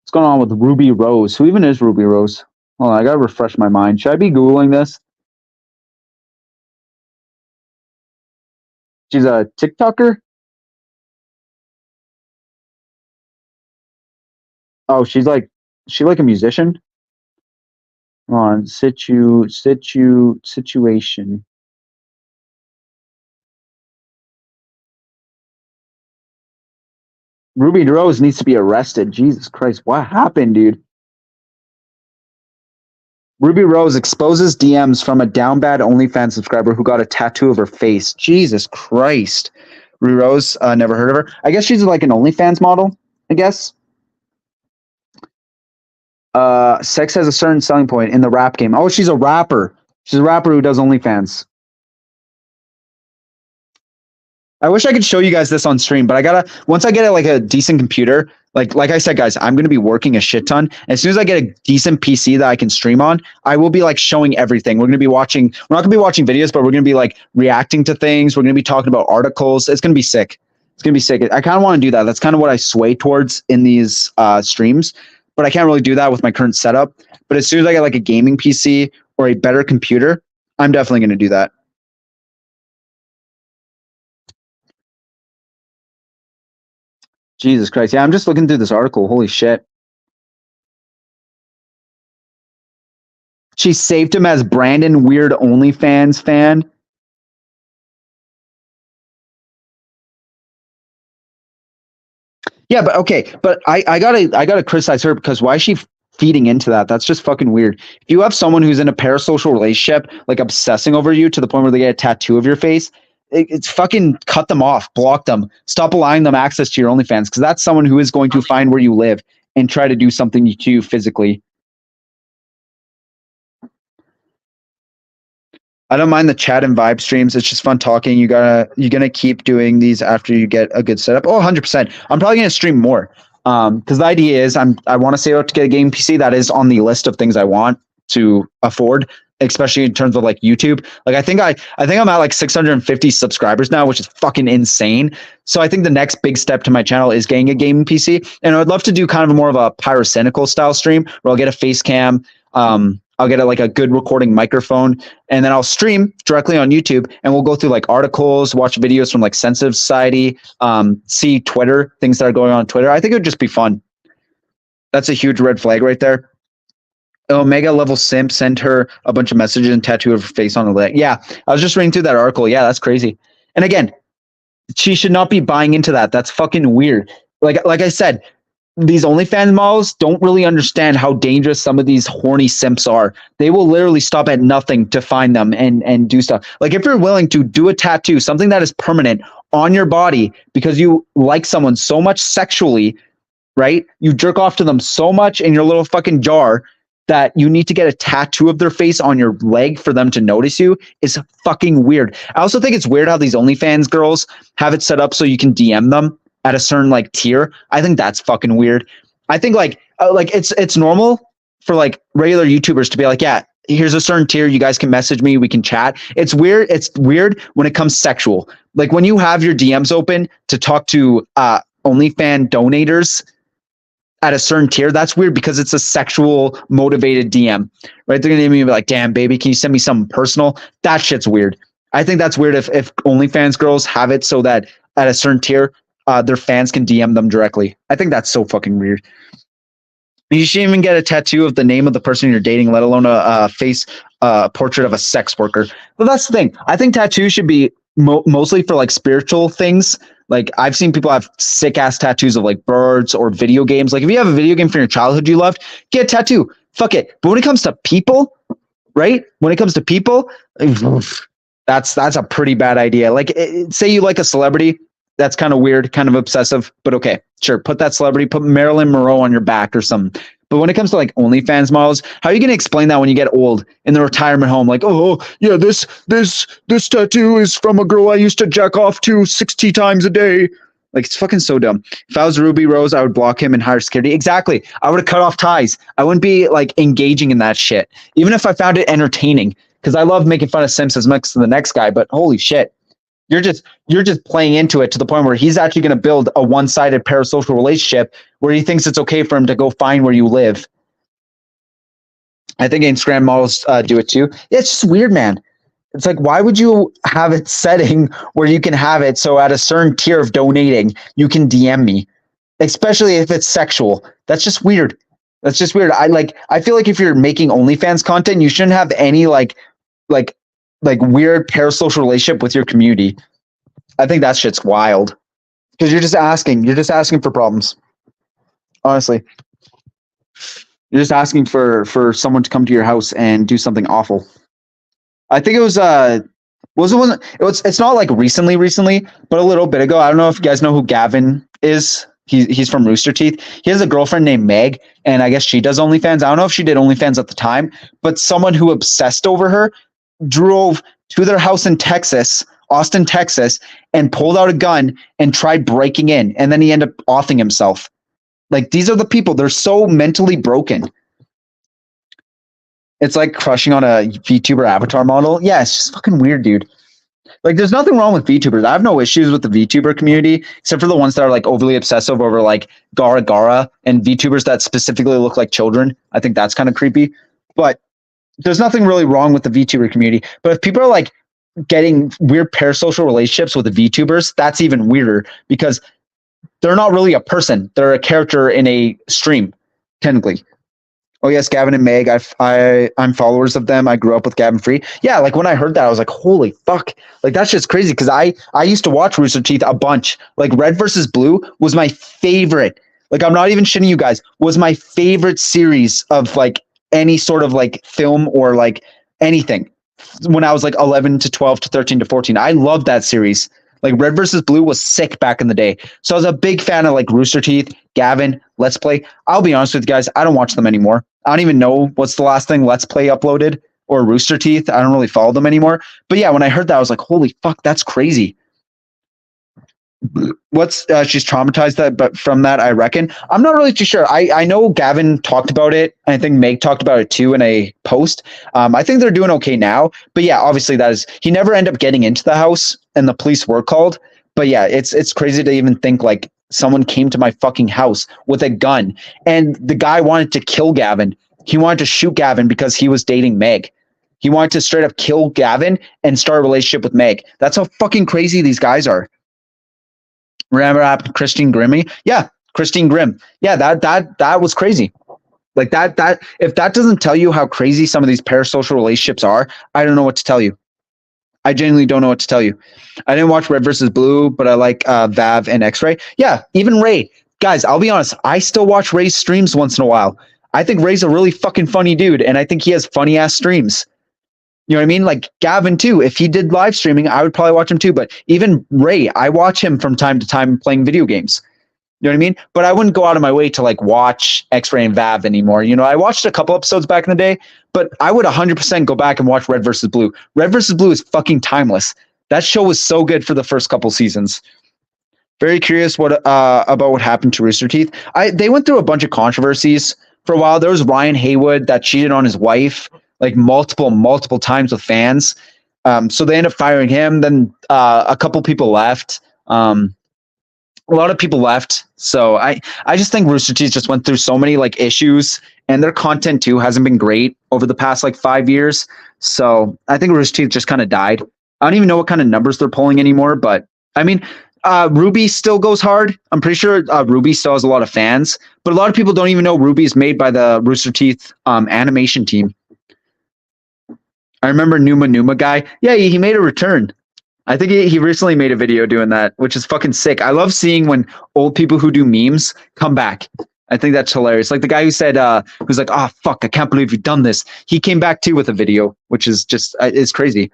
What's going on with Ruby Rose? Who even is Ruby Rose? Hold on, I gotta refresh my mind. Should I be Googling this? She's a TikToker? Oh, she like a musician? Hold on, situation. Ruby Rose needs to be arrested. Jesus Christ, what happened, dude? Ruby Rose exposes DMs from a down bad OnlyFans subscriber who got a tattoo of her face. Jesus Christ. Ruby Rose, never heard of her. I guess she's like an OnlyFans model, I guess. Sex has a certain selling point in the rap game. Oh, she's a rapper. She's a rapper who does OnlyFans. I wish I could show you guys this on stream, but I gotta once I get like a decent computer, like I said, guys, I'm gonna be working a shit ton. And as soon as I get a decent PC that I can stream on, I will be like showing everything. We're not gonna be watching videos, but we're gonna be like reacting to things. We're gonna be talking about articles. It's gonna be sick. It's gonna be sick. I kind of want to do that. That's kind of what I sway towards in these streams, but I can't really do that with my current setup. But as soon as I get like a gaming PC or a better computer, I'm definitely gonna do that. Jesus Christ. Yeah, I'm just looking through this article. Holy shit. She saved him as Brandon Weird OnlyFans fan. Yeah, but okay, but I gotta criticize her because why is she feeding into that? That's just fucking weird. If you have someone who's in a parasocial relationship, like obsessing over you to the point where they get a tattoo of your face, it's fucking cut them off, block them, stop allowing them access to your OnlyFans because that's someone who is going to find where you live and try to do something to you physically. I don't mind the chat and vibe streams. It's just fun talking. You're gonna keep doing these after you get a good setup. Oh, 100%. I'm probably gonna stream more. Because the idea is I want to save up to get a gaming PC. That is on the list of things I want to afford, especially in terms of like YouTube. Like I think I'm at like 650 subscribers now, which is fucking insane. So I think the next big step to my channel is getting a gaming PC. And I would love to do kind of more of a pyrocynical style stream where I'll get a face cam. I'll get like a good recording microphone, and then I'll stream directly on YouTube, and we'll go through like articles, watch videos from like Sensitive Society, see Twitter, things that are going on Twitter. I think it would just be fun. That's a huge red flag right there. Omega level simp sent her a bunch of messages and tattoo of her face on the leg. Yeah, I was just reading through that article. Yeah, that's crazy. And again, she should not be buying into that. That's fucking weird. Like I said, these OnlyFans models don't really understand how dangerous some of these horny simps are. They will literally stop at nothing to find them and do stuff. Like if you're willing to do a tattoo, something that is permanent on your body because you like someone so much sexually, right? You jerk off to them so much in your little fucking jar that you need to get a tattoo of their face on your leg for them to notice you is fucking weird. I also think it's weird how these OnlyFans girls have it set up so you can DM them at a certain like tier. I think that's fucking weird. I think like it's normal for like regular YouTubers to be like, yeah, here's a certain tier. You guys can message me. We can chat. It's weird. It's weird when it comes sexual. Like when you have your DMs open to talk to OnlyFans donators at a certain tier, that's weird because it's a sexual motivated DM, right? They're gonna be like, damn, baby, can you send me something personal? That shit's weird. I think that's weird if OnlyFans girls have it so that at a certain tier, their fans can DM them directly. I think that's so fucking weird. You shouldn't even get a tattoo of the name of the person you're dating, let alone a face portrait of a sex worker. But that's the thing. I think tattoos should be mostly for like spiritual things. Like I've seen people have sick ass tattoos of like birds or video games. Like if you have a video game from your childhood you loved, get a tattoo. Fuck it. But when it comes to people, right? When it comes to people, that's a pretty bad idea. Like say you like a celebrity. That's kind of weird, kind of obsessive, but okay, sure. Put that celebrity, put Marilyn Monroe on your back or something. But when it comes to like OnlyFans models, how are you going to explain that when you get old in the retirement home? Like, oh yeah, this tattoo is from a girl I used to jack off to 60 times a day. Like it's fucking so dumb. If I was Ruby Rose, I would block him and hire security. Exactly. I would have cut off ties. I wouldn't be like engaging in that shit, even if I found it entertaining. Because I love making fun of simps as much as the next guy. But holy shit. You're just playing into it to the point where he's actually going to build a one-sided parasocial relationship where he thinks it's okay for him to go find where you live. I think Instagram models do it too. Yeah, it's just weird, man. It's like, why would you have it setting where you can have it so at a certain tier of donating, you can DM me, especially if it's sexual? That's just weird. That's just weird. I feel like if you're making OnlyFans content, you shouldn't have any like weird parasocial relationship with your community. I think that shit's wild because you're just asking for problems. Honestly, you're just asking for someone to come to your house and do something awful. I think it was it's not like recently, but a little bit ago. I don't know if you guys know who Gavin is. He's from Rooster Teeth. He has a girlfriend named Meg, and I guess she does OnlyFans. I don't know if she did OnlyFans at the time, but someone who obsessed over her drove to their house in Texas Austin, Texas, and pulled out a gun and tried breaking in, and then he ended up offing himself. Like, these are the people. They're so mentally broken. It's like crushing on a VTuber avatar model. Yeah, it's just fucking weird, dude. Like, there's nothing wrong with VTubers. I have no issues with the VTuber community, except for the ones that are like overly obsessive over like Gara Gara and VTubers that specifically look like children. I think that's kind of creepy. But there's nothing really wrong with the VTuber community. But if people are like getting weird parasocial relationships with the VTubers, that's even weirder because they're not really a person. They're a character in a stream, technically. Oh yes, Gavin and Meg. I'm followers of them. I grew up with Gavin Free. Yeah, like when I heard that, I was like, holy fuck! Like that's just crazy because I used to watch Rooster Teeth a bunch. Like Red versus Blue was my favorite. Like I'm not even shitting you guys. Was my favorite series of like any sort of like film or like anything when I was like 11 to 12 to 13 to 14. I loved that series. Like Red versus Blue was sick back in the day. So I was a big fan of like Rooster Teeth, Gavin, Let's Play. I'll be honest with you guys, I don't watch them anymore. I don't even know what's the last thing Let's Play uploaded or Rooster Teeth. I don't really follow them anymore. But yeah, when I heard that, I was like, holy fuck, that's crazy. She's traumatized that, but from that, I reckon. I'm not really too sure. I know Gavin talked about it. And I think Meg talked about it too in a post. I think they're doing okay now. But yeah, obviously he never ended up getting into the house and the police were called. But yeah, it's crazy to even think like someone came to my fucking house with a gun and the guy wanted to kill Gavin. He wanted to shoot Gavin because he was dating Meg. He wanted to straight up kill Gavin and start a relationship with Meg. That's how fucking crazy these guys are. Remember Christine Grimmy? Yeah, Christine Grimm. Yeah, that was crazy. Like that if that doesn't tell you how crazy some of these parasocial relationships are, I don't know what to tell you. I genuinely don't know what to tell you. I didn't watch Red versus Blue, but I like Vav and X-Ray. Yeah, even Ray. Guys, I'll be honest. I still watch Ray's streams once in a while. I think Ray's a really fucking funny dude, and I think he has funny ass streams. You know what I mean? Like Gavin too. If he did live streaming, I would probably watch him too. But even Ray, I watch him from time to time playing video games. You know what I mean? But I wouldn't go out of my way to like watch X-Ray and Vav anymore. You know, I watched a couple episodes back in the day, but I would 100% go back and watch Red versus Blue. Red versus Blue is fucking timeless. That show was so good for the first couple seasons. Very curious about what happened to Rooster Teeth. They went through a bunch of controversies for a while. There was Ryan Haywood that cheated on his wife like multiple times with fans. So they ended up firing him. Then a couple people left. A lot of people left. So I just think Rooster Teeth just went through so many like issues, and their content too hasn't been great over the past like 5 years. So I think Rooster Teeth just kind of died. I don't even know what kind of numbers they're pulling anymore, but I mean, Ruby still goes hard. I'm pretty sure Ruby still has a lot of fans, but a lot of people don't even know Ruby is made by the Rooster Teeth animation team. I remember Numa guy. Yeah, he made a return. I think he recently made a video doing that, which is fucking sick. I love seeing when old people who do memes come back. I think that's hilarious. Like the guy who said, who's like, oh, fuck, I can't believe you've done this. He came back too with a video, which is just, it's crazy.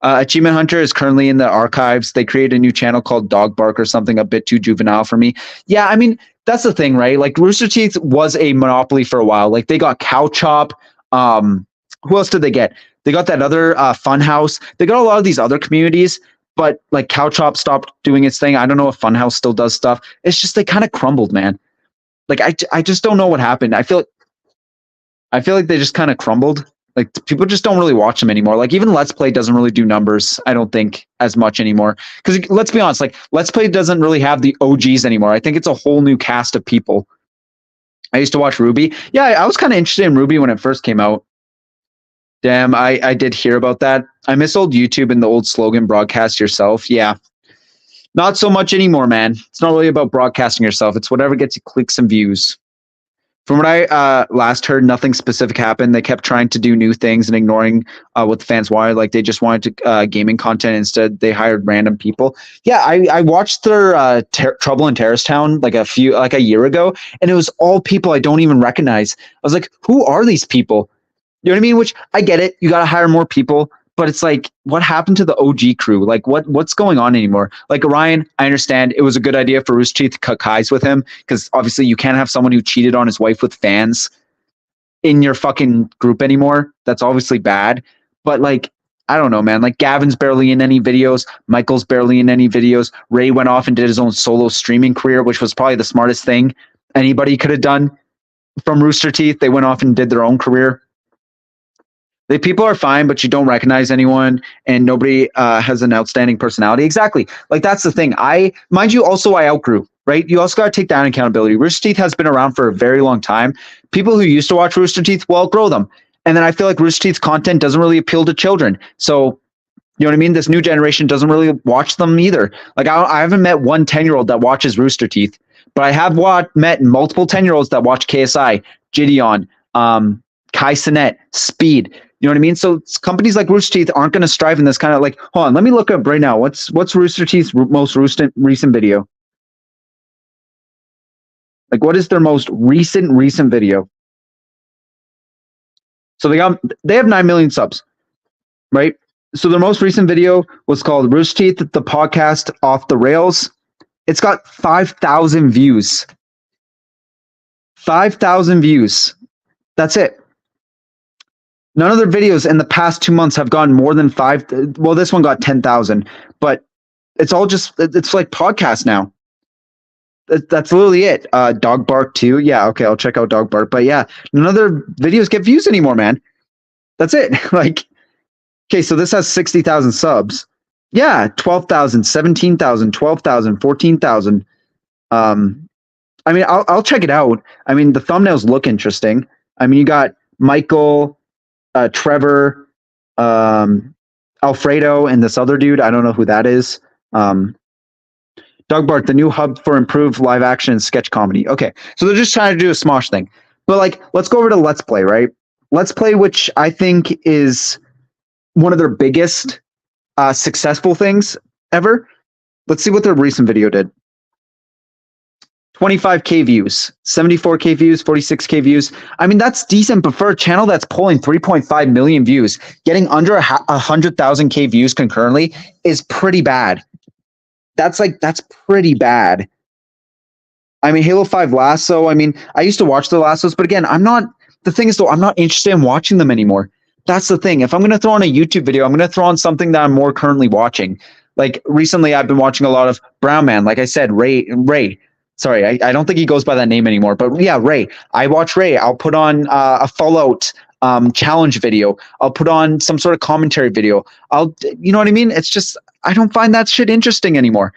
Achievement Hunter is currently in the archives. They created a new channel called Dog Bark or something a bit too juvenile for me. Yeah, I mean, that's the thing, right? Like Rooster Teeth was a monopoly for a while. Like they got Cow Chop. Who else did they get? They got that other Funhouse. They got a lot of these other communities, but like Cow Chop stopped doing its thing. I don't know if Funhouse still does stuff. It's just they kind of crumbled, man. Like I just don't know what happened. I feel like they just kind of crumbled. Like people just don't really watch them anymore. Like even Let's Play doesn't really do numbers, I don't think, as much anymore. Because let's be honest, like Let's Play doesn't really have the OGs anymore. I think it's a whole new cast of people. I used to watch Ruby. Yeah, I was kind of interested in Ruby when it first came out. Damn, I did hear about that. I miss old YouTube and the old slogan, broadcast yourself. Yeah. Not so much anymore, man. It's not really about broadcasting yourself. It's whatever gets you clicks and views. From what I last heard, nothing specific happened. They kept trying to do new things and ignoring what the fans wanted. Like they just wanted to gaming content. Instead, they hired random people. Yeah, I watched their Trouble in Terrace Town like a year ago, and it was all people I don't even recognize. I was like, who are these people? You know what I mean? Which I get it. You got to hire more people, but it's like, what happened to the OG crew? Like what's going on anymore? Like Orion, I understand it was a good idea for Rooster Teeth to cut ties with him because obviously you can't have someone who cheated on his wife with fans in your fucking group anymore. That's obviously bad. But like, I don't know, man. Like Gavin's barely in any videos. Michael's barely in any videos. Ray went off and did his own solo streaming career, which was probably the smartest thing anybody could have done from Rooster Teeth. They went off and did their own career. The people are fine, but you don't recognize anyone, and nobody has an outstanding personality. Exactly. Like that's the thing. I outgrew, right? You also got to take that accountability. Rooster Teeth has been around for a very long time. People who used to watch Rooster Teeth will outgrow them. And then I feel like Rooster Teeth's content doesn't really appeal to children. So, you know what I mean? This new generation doesn't really watch them either. Like I haven't met one 10-year-old that watches Rooster Teeth, but I have met multiple 10-year-olds that watch KSI, Gideon, Kai Cenat, Speed. You know what I mean? So companies like Rooster Teeth aren't going to strive in this kind of like, hold on, let me look up right now. What's Rooster Teeth's most recent video? Like what is their most recent video? So they have 9 million subs, right? So their most recent video was called Rooster Teeth, the podcast off the rails. It's got 5,000 views. 5,000 views. That's it. None of their videos in the past 2 months have gone more than 5. Well, this one got 10,000, but it's all it's like podcasts now. That's literally it. Dog Bark too. Yeah. Okay. I'll check out Dog Bark, but yeah, none of their videos get views anymore, man. That's it. Like, okay. So this has 60,000 subs. Yeah. 12,000, 17,000, 12,000, 14,000. I mean, I'll check it out. I mean, the thumbnails look interesting. I mean, you got Michael, Trevor, Alfredo, and this other dude. I don't know who that is. Doug Bart, the new hub for improved live action and sketch comedy. Okay, so they're just trying to do a Smosh thing. But like, let's go over to Let's Play, right? Let's Play, which I think is one of their biggest successful things ever. Let's see what their recent video did. 25K views, 74K views, 46K views. I mean, that's decent, but for a channel that's pulling 3.5 million views, getting under 100,000K views concurrently is pretty bad. That's pretty bad. I mean, Halo 5 Lasso, I mean, I used to watch the Lassos, but again, the thing is though, I'm not interested in watching them anymore. That's the thing. If I'm going to throw on a YouTube video, I'm going to throw on something that I'm more currently watching. Like recently, I've been watching a lot of Brown Man. Like I said, Ray. Sorry, I don't think he goes by that name anymore, but yeah, Ray. I watch Ray. I'll put on a Fallout challenge video. I'll put on some sort of commentary video. You know what I mean? It's just, I don't find that shit interesting anymore.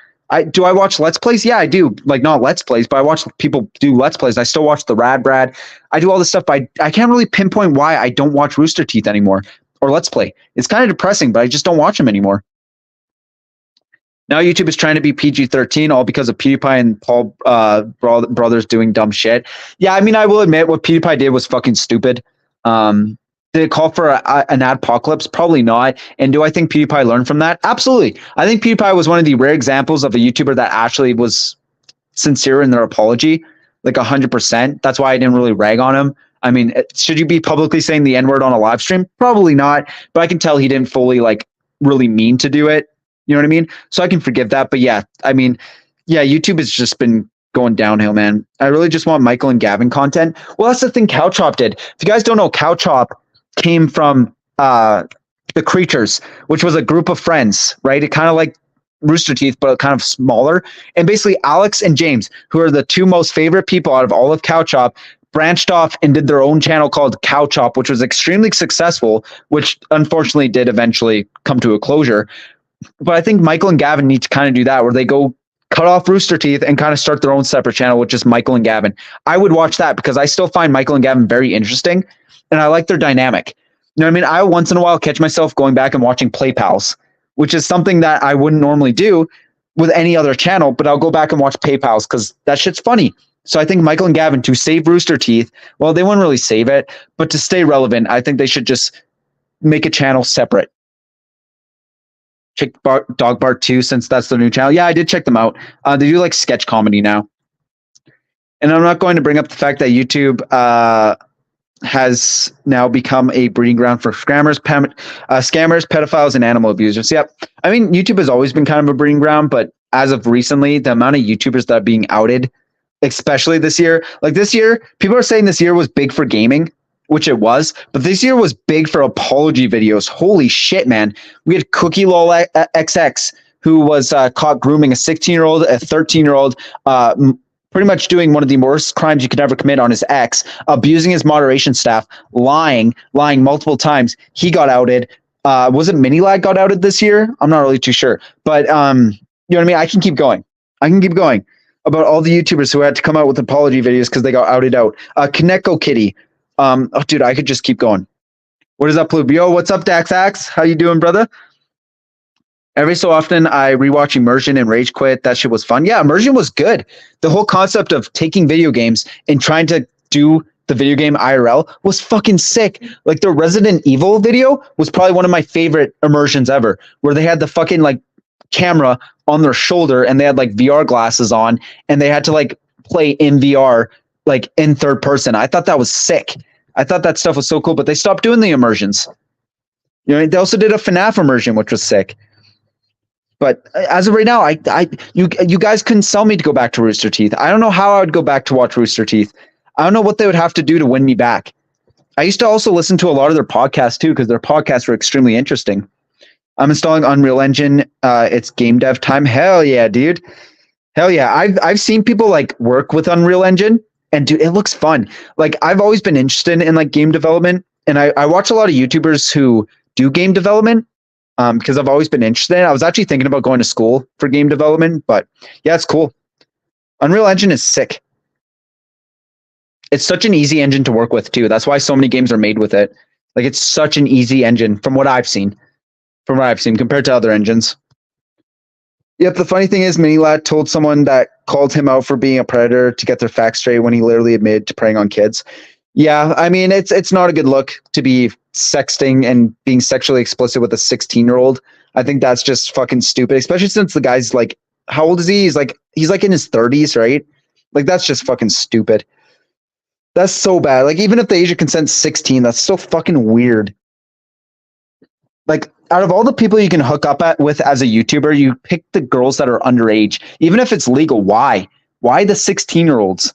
Do I watch Let's Plays? Yeah, I do. Like not Let's Plays, but I watch people do Let's Plays. I still watch the Rad Brad. I do all this stuff, but I can't really pinpoint why I don't watch Rooster Teeth anymore or Let's Play. It's kind of depressing, but I just don't watch them anymore. Now YouTube is trying to be PG-13, all because of PewDiePie and Paul brothers doing dumb shit. Yeah, I mean, I will admit what PewDiePie did was fucking stupid. Did it call for an adpocalypse? Probably not. And do I think PewDiePie learned from that? Absolutely. I think PewDiePie was one of the rare examples of a YouTuber that actually was sincere in their apology, like 100%. That's why I didn't really rag on him. I mean, should you be publicly saying the N-word on a live stream? Probably not. But I can tell he didn't fully really mean to do it. You know what I mean? So I can forgive that. But yeah, I mean, yeah, YouTube has just been going downhill, man. I really just want Michael and Gavin content. Well, that's the thing Cow Chop did. If you guys don't know, Cow Chop came from The Creatures, which was a group of friends, right? It kind of like Rooster Teeth, but kind of smaller. And basically Alex and James, who are the two most favorite people out of all of Cow Chop, branched off and did their own channel called Cow Chop, which was extremely successful, which unfortunately did eventually come to a closure. But I think Michael and Gavin need to kind of do that, where they go cut off Rooster Teeth and kind of start their own separate channel, which is Michael and Gavin. I would watch that because I still find Michael and Gavin very interesting, and I like their dynamic. You know what I mean? I once in a while catch myself going back and watching Play Pals, which is something that I wouldn't normally do with any other channel, but I'll go back and watch Play Pals because that shit's funny. So I think Michael and Gavin, to save Rooster Teeth, well, they wouldn't really save it, but to stay relevant, I think they should just make a channel separate. Check Dog Bart 2, since that's their new channel. Yeah, I did check them out. They do like sketch comedy now. And I'm not going to bring up the fact that YouTube has now become a breeding ground for scammers, pedophiles, and animal abusers. Yep. I mean, YouTube has always been kind of a breeding ground, but as of recently, the amount of YouTubers that are being outed, especially this year, like this year, people are saying this year was big for gaming. which it was, but this year was big for apology videos. Holy shit, man. We had Cookie Lol XX, who was caught grooming a 16-year-old, a 13-year-old, pretty much doing one of the worst crimes you could ever commit on his ex, abusing his moderation staff, lying multiple times. He got outed. Was it Mini Lad got outed this year? I'm not really too sure. But you know what I mean? I can keep going about all the YouTubers who had to come out with apology videos because they got outed out. Kaneko Kitty. Oh, dude, I could just keep going. What is up, Plube? Yo, what's up, Dax Axe? How you doing, brother? Every so often, I rewatch Immersion and Rage Quit. That shit was fun. Yeah, Immersion was good. The whole concept of taking video games and trying to do the video game IRL was fucking sick. Like the Resident Evil video was probably one of my favorite immersions ever, where they had the fucking like camera on their shoulder and they had like VR glasses on and they had to like play in VR, like in third person. I thought that was sick. I thought that stuff was so cool, but they stopped doing the immersions. You know, they also did a FNAF immersion, which was sick. But as of right now, you guys couldn't sell me to go back to Rooster Teeth. I don't know how I would go back to watch Rooster Teeth. I don't know what they would have to do to win me back. I used to also listen to a lot of their podcasts too, because their podcasts were extremely interesting. I'm installing Unreal Engine. It's game dev time. Hell yeah, dude. Hell yeah. I've seen people like work with Unreal Engine, and dude, it looks fun. Like I've always been interested in like game development, and I watch a lot of YouTubers who do game development. Because I've always been interested in it. I was actually thinking about going to school for game development, but yeah, it's cool. Unreal Engine is sick. It's such an easy engine to work with too. That's why so many games are made with it. Like it's such an easy engine from what I've seen compared to other engines. Yep. The funny thing is Minilat told someone that called him out for being a predator to get their facts straight when he literally admitted to preying on kids. Yeah. I mean, it's not a good look to be sexting and being sexually explicit with a 16-year-old. I think that's just fucking stupid, especially since the guy's like, how old is he? He's like in his 30s, right? Like that's just fucking stupid. That's so bad. Like even if the age of consent's 16, that's so fucking weird. Like out of all the people you can hook up with as a YouTuber, you pick the girls that are underage, even if it's legal. Why the 16-year-olds?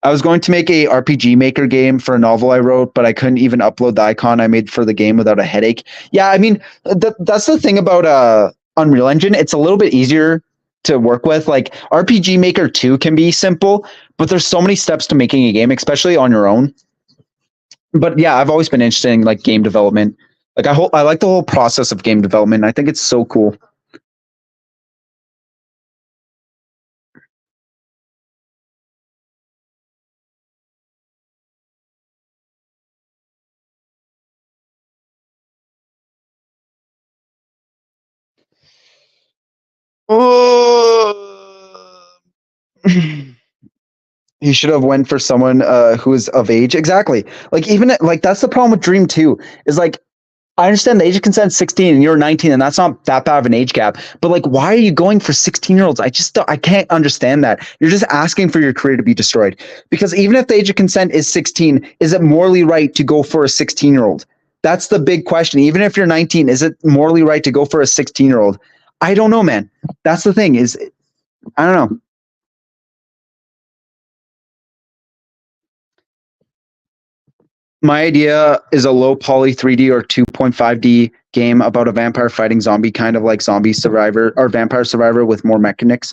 I was going to make a RPG Maker game for a novel I wrote, but I couldn't even upload the icon I made for the game without a headache. Yeah, I mean, that's the thing about Unreal Engine. It's a little bit easier to work with. Like RPG Maker 2 can be simple, but there's so many steps to making a game, especially on your own. But yeah, I've always been interested in like game development. Like I like the whole process of game development. I think it's so cool. Oh, he should have went for someone who is of age. Exactly. Like even like that's the problem with Dream 2 is like I understand the age of consent is 16 and you're 19 and that's not that bad of an age gap. But like why are you going for 16-year-olds? I can't understand that. You're just asking for your career to be destroyed. Because even if the age of consent is 16, is it morally right to go for a 16-year-old? That's the big question. Even if you're 19, is it morally right to go for a 16-year-old? I don't know, man. That's the thing is, I don't know. My idea is a low poly 3D or 2.5D game about a vampire fighting zombie, kind of like Zombie Survivor or Vampire Survivor with more mechanics.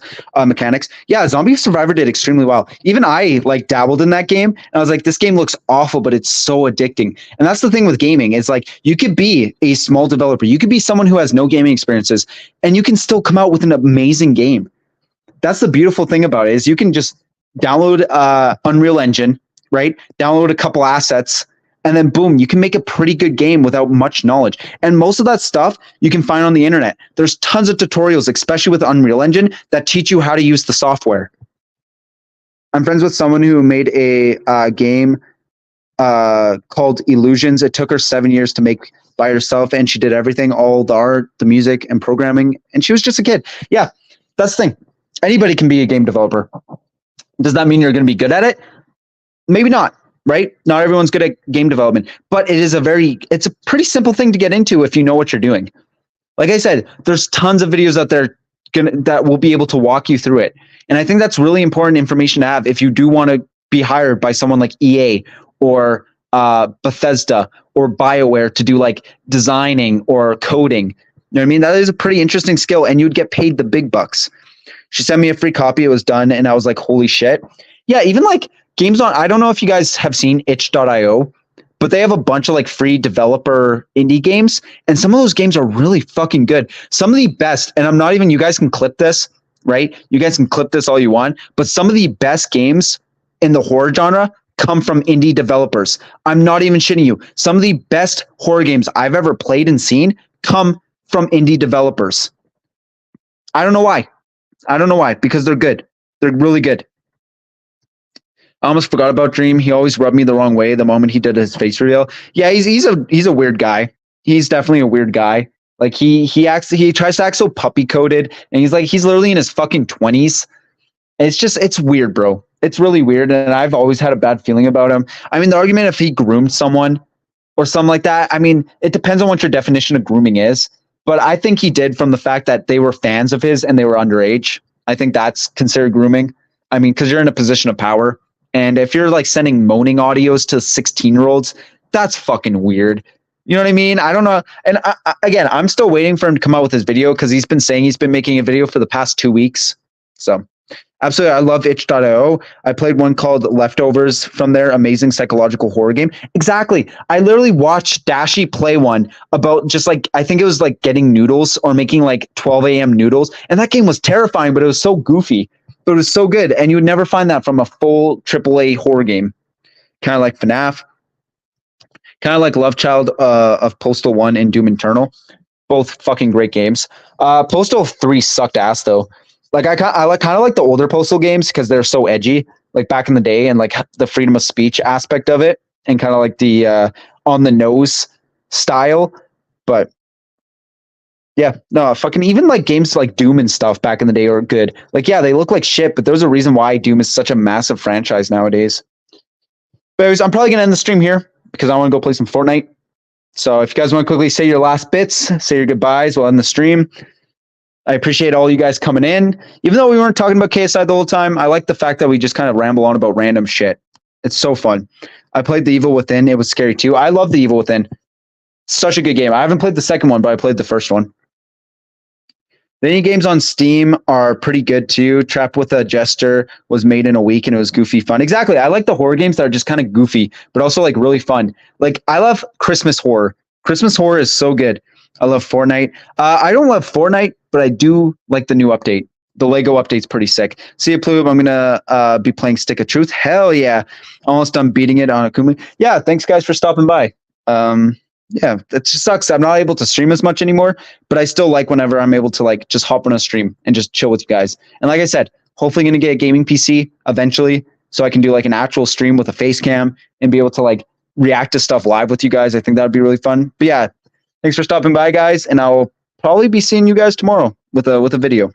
Yeah, Zombie Survivor did extremely well. Even I like dabbled in that game and I was like, this game looks awful, but it's so addicting. And that's the thing with gaming. It's like you could be a small developer. You could be someone who has no gaming experiences and you can still come out with an amazing game. That's the beautiful thing about it is you can just download Unreal Engine, right? Download a couple assets, and then boom, you can make a pretty good game without much knowledge. And most of that stuff you can find on the internet. There's tons of tutorials, especially with Unreal Engine, that teach you how to use the software. I'm friends with someone who made a game called Illusions. It took her 7 years to make by herself, and she did everything, all the art, the music, and programming. And she was just a kid. Yeah, that's the thing. Anybody can be a game developer. Does that mean you're going to be good at it? Maybe not. Right? Not everyone's good at game development, but it's a pretty simple thing to get into if you know what you're doing. Like I said, there's tons of videos out there that will be able to walk you through it. And I think that's really important information to have if you do want to be hired by someone like EA or Bethesda or BioWare to do like designing or coding. You know what I mean? That is a pretty interesting skill, and you'd get paid the big bucks. She sent me a free copy. It was done, and I was like, holy shit. Yeah, even like games on, I don't know if you guys have seen itch.io, but they have a bunch of like free developer indie games, and some of those games are really fucking good. Some of the best, and I'm not even, you guys can clip this, right? You guys can clip this all you want, but some of the best games in the horror genre come from indie developers. I'm not even shitting you. Some of the best horror games I've ever played and seen come from indie developers. I don't know why. Because they're good. They're really good. I almost forgot about Dream. He always rubbed me the wrong way the moment he did his face reveal. Yeah, he's a weird guy. He's definitely a weird guy. Like he tries to act so puppy coded, and he's literally in his fucking 20s. It's weird, bro. It's really weird, and I've always had a bad feeling about him. I mean, the argument if he groomed someone or something like that, I mean, it depends on what your definition of grooming is. But I think he did from the fact that they were fans of his and they were underage. I think that's considered grooming. I mean, because you're in a position of power. And if you're like sending moaning audios to 16-year-olds, that's fucking weird. You know what I mean? I don't know. And again, I'm still waiting for him to come out with his video because he's been saying he's been making a video for the past 2 weeks. So absolutely, I love itch.io. I played one called Leftovers from their amazing psychological horror game. Exactly. I literally watched Dashi play one about just like, I think it was like getting noodles or making like 12 a.m. noodles. And that game was terrifying, but it was so goofy. But it was so good. And you would never find that from a full AAA horror game. Kind of like FNAF. Kind of like Love Child of Postal 1 and Doom Eternal. Both fucking great games. Postal 3 sucked ass though. Like I kind of like the older Postal games because they're so edgy, like back in the day, and like the freedom of speech aspect of it, and kind of like the on the nose style. But yeah, no, fucking even like games like Doom and stuff back in the day are good. Like yeah, they look like shit, but there's a reason why Doom is such a massive franchise nowadays. But anyways, I'm probably gonna end the stream here because I want to go play some Fortnite. So if you guys want to quickly say your last bits, say your goodbyes, we'll end the stream. I appreciate all you guys coming in. Even though we weren't talking about KSI the whole time, I like the fact that we just kind of ramble on about random shit. It's so fun. I played The Evil Within. It was scary too. I love The Evil Within. Such a good game. I haven't played the second one, but I played the first one. The indie games on Steam are pretty good too. Trapped with a Jester was made in a week and it was goofy fun. Exactly. I like the horror games that are just kind of goofy, but also like really fun. Like I love Christmas horror. Christmas horror is so good. I love Fortnite. I don't love Fortnite, but I do like the new update. The Lego update's pretty sick. See you, Plube. I'm going to be playing Stick of Truth. Hell yeah. Almost done beating it on Akumi. Yeah, thanks guys for stopping by. Yeah, it just sucks. I'm not able to stream as much anymore, but I still like whenever I'm able to like just hop on a stream and just chill with you guys. And like I said, hopefully going to get a gaming PC eventually so I can do like an actual stream with a face cam and be able to like react to stuff live with you guys. I think that would be really fun. But yeah, thanks for stopping by, guys, and I'll probably be seeing you guys tomorrow with a video.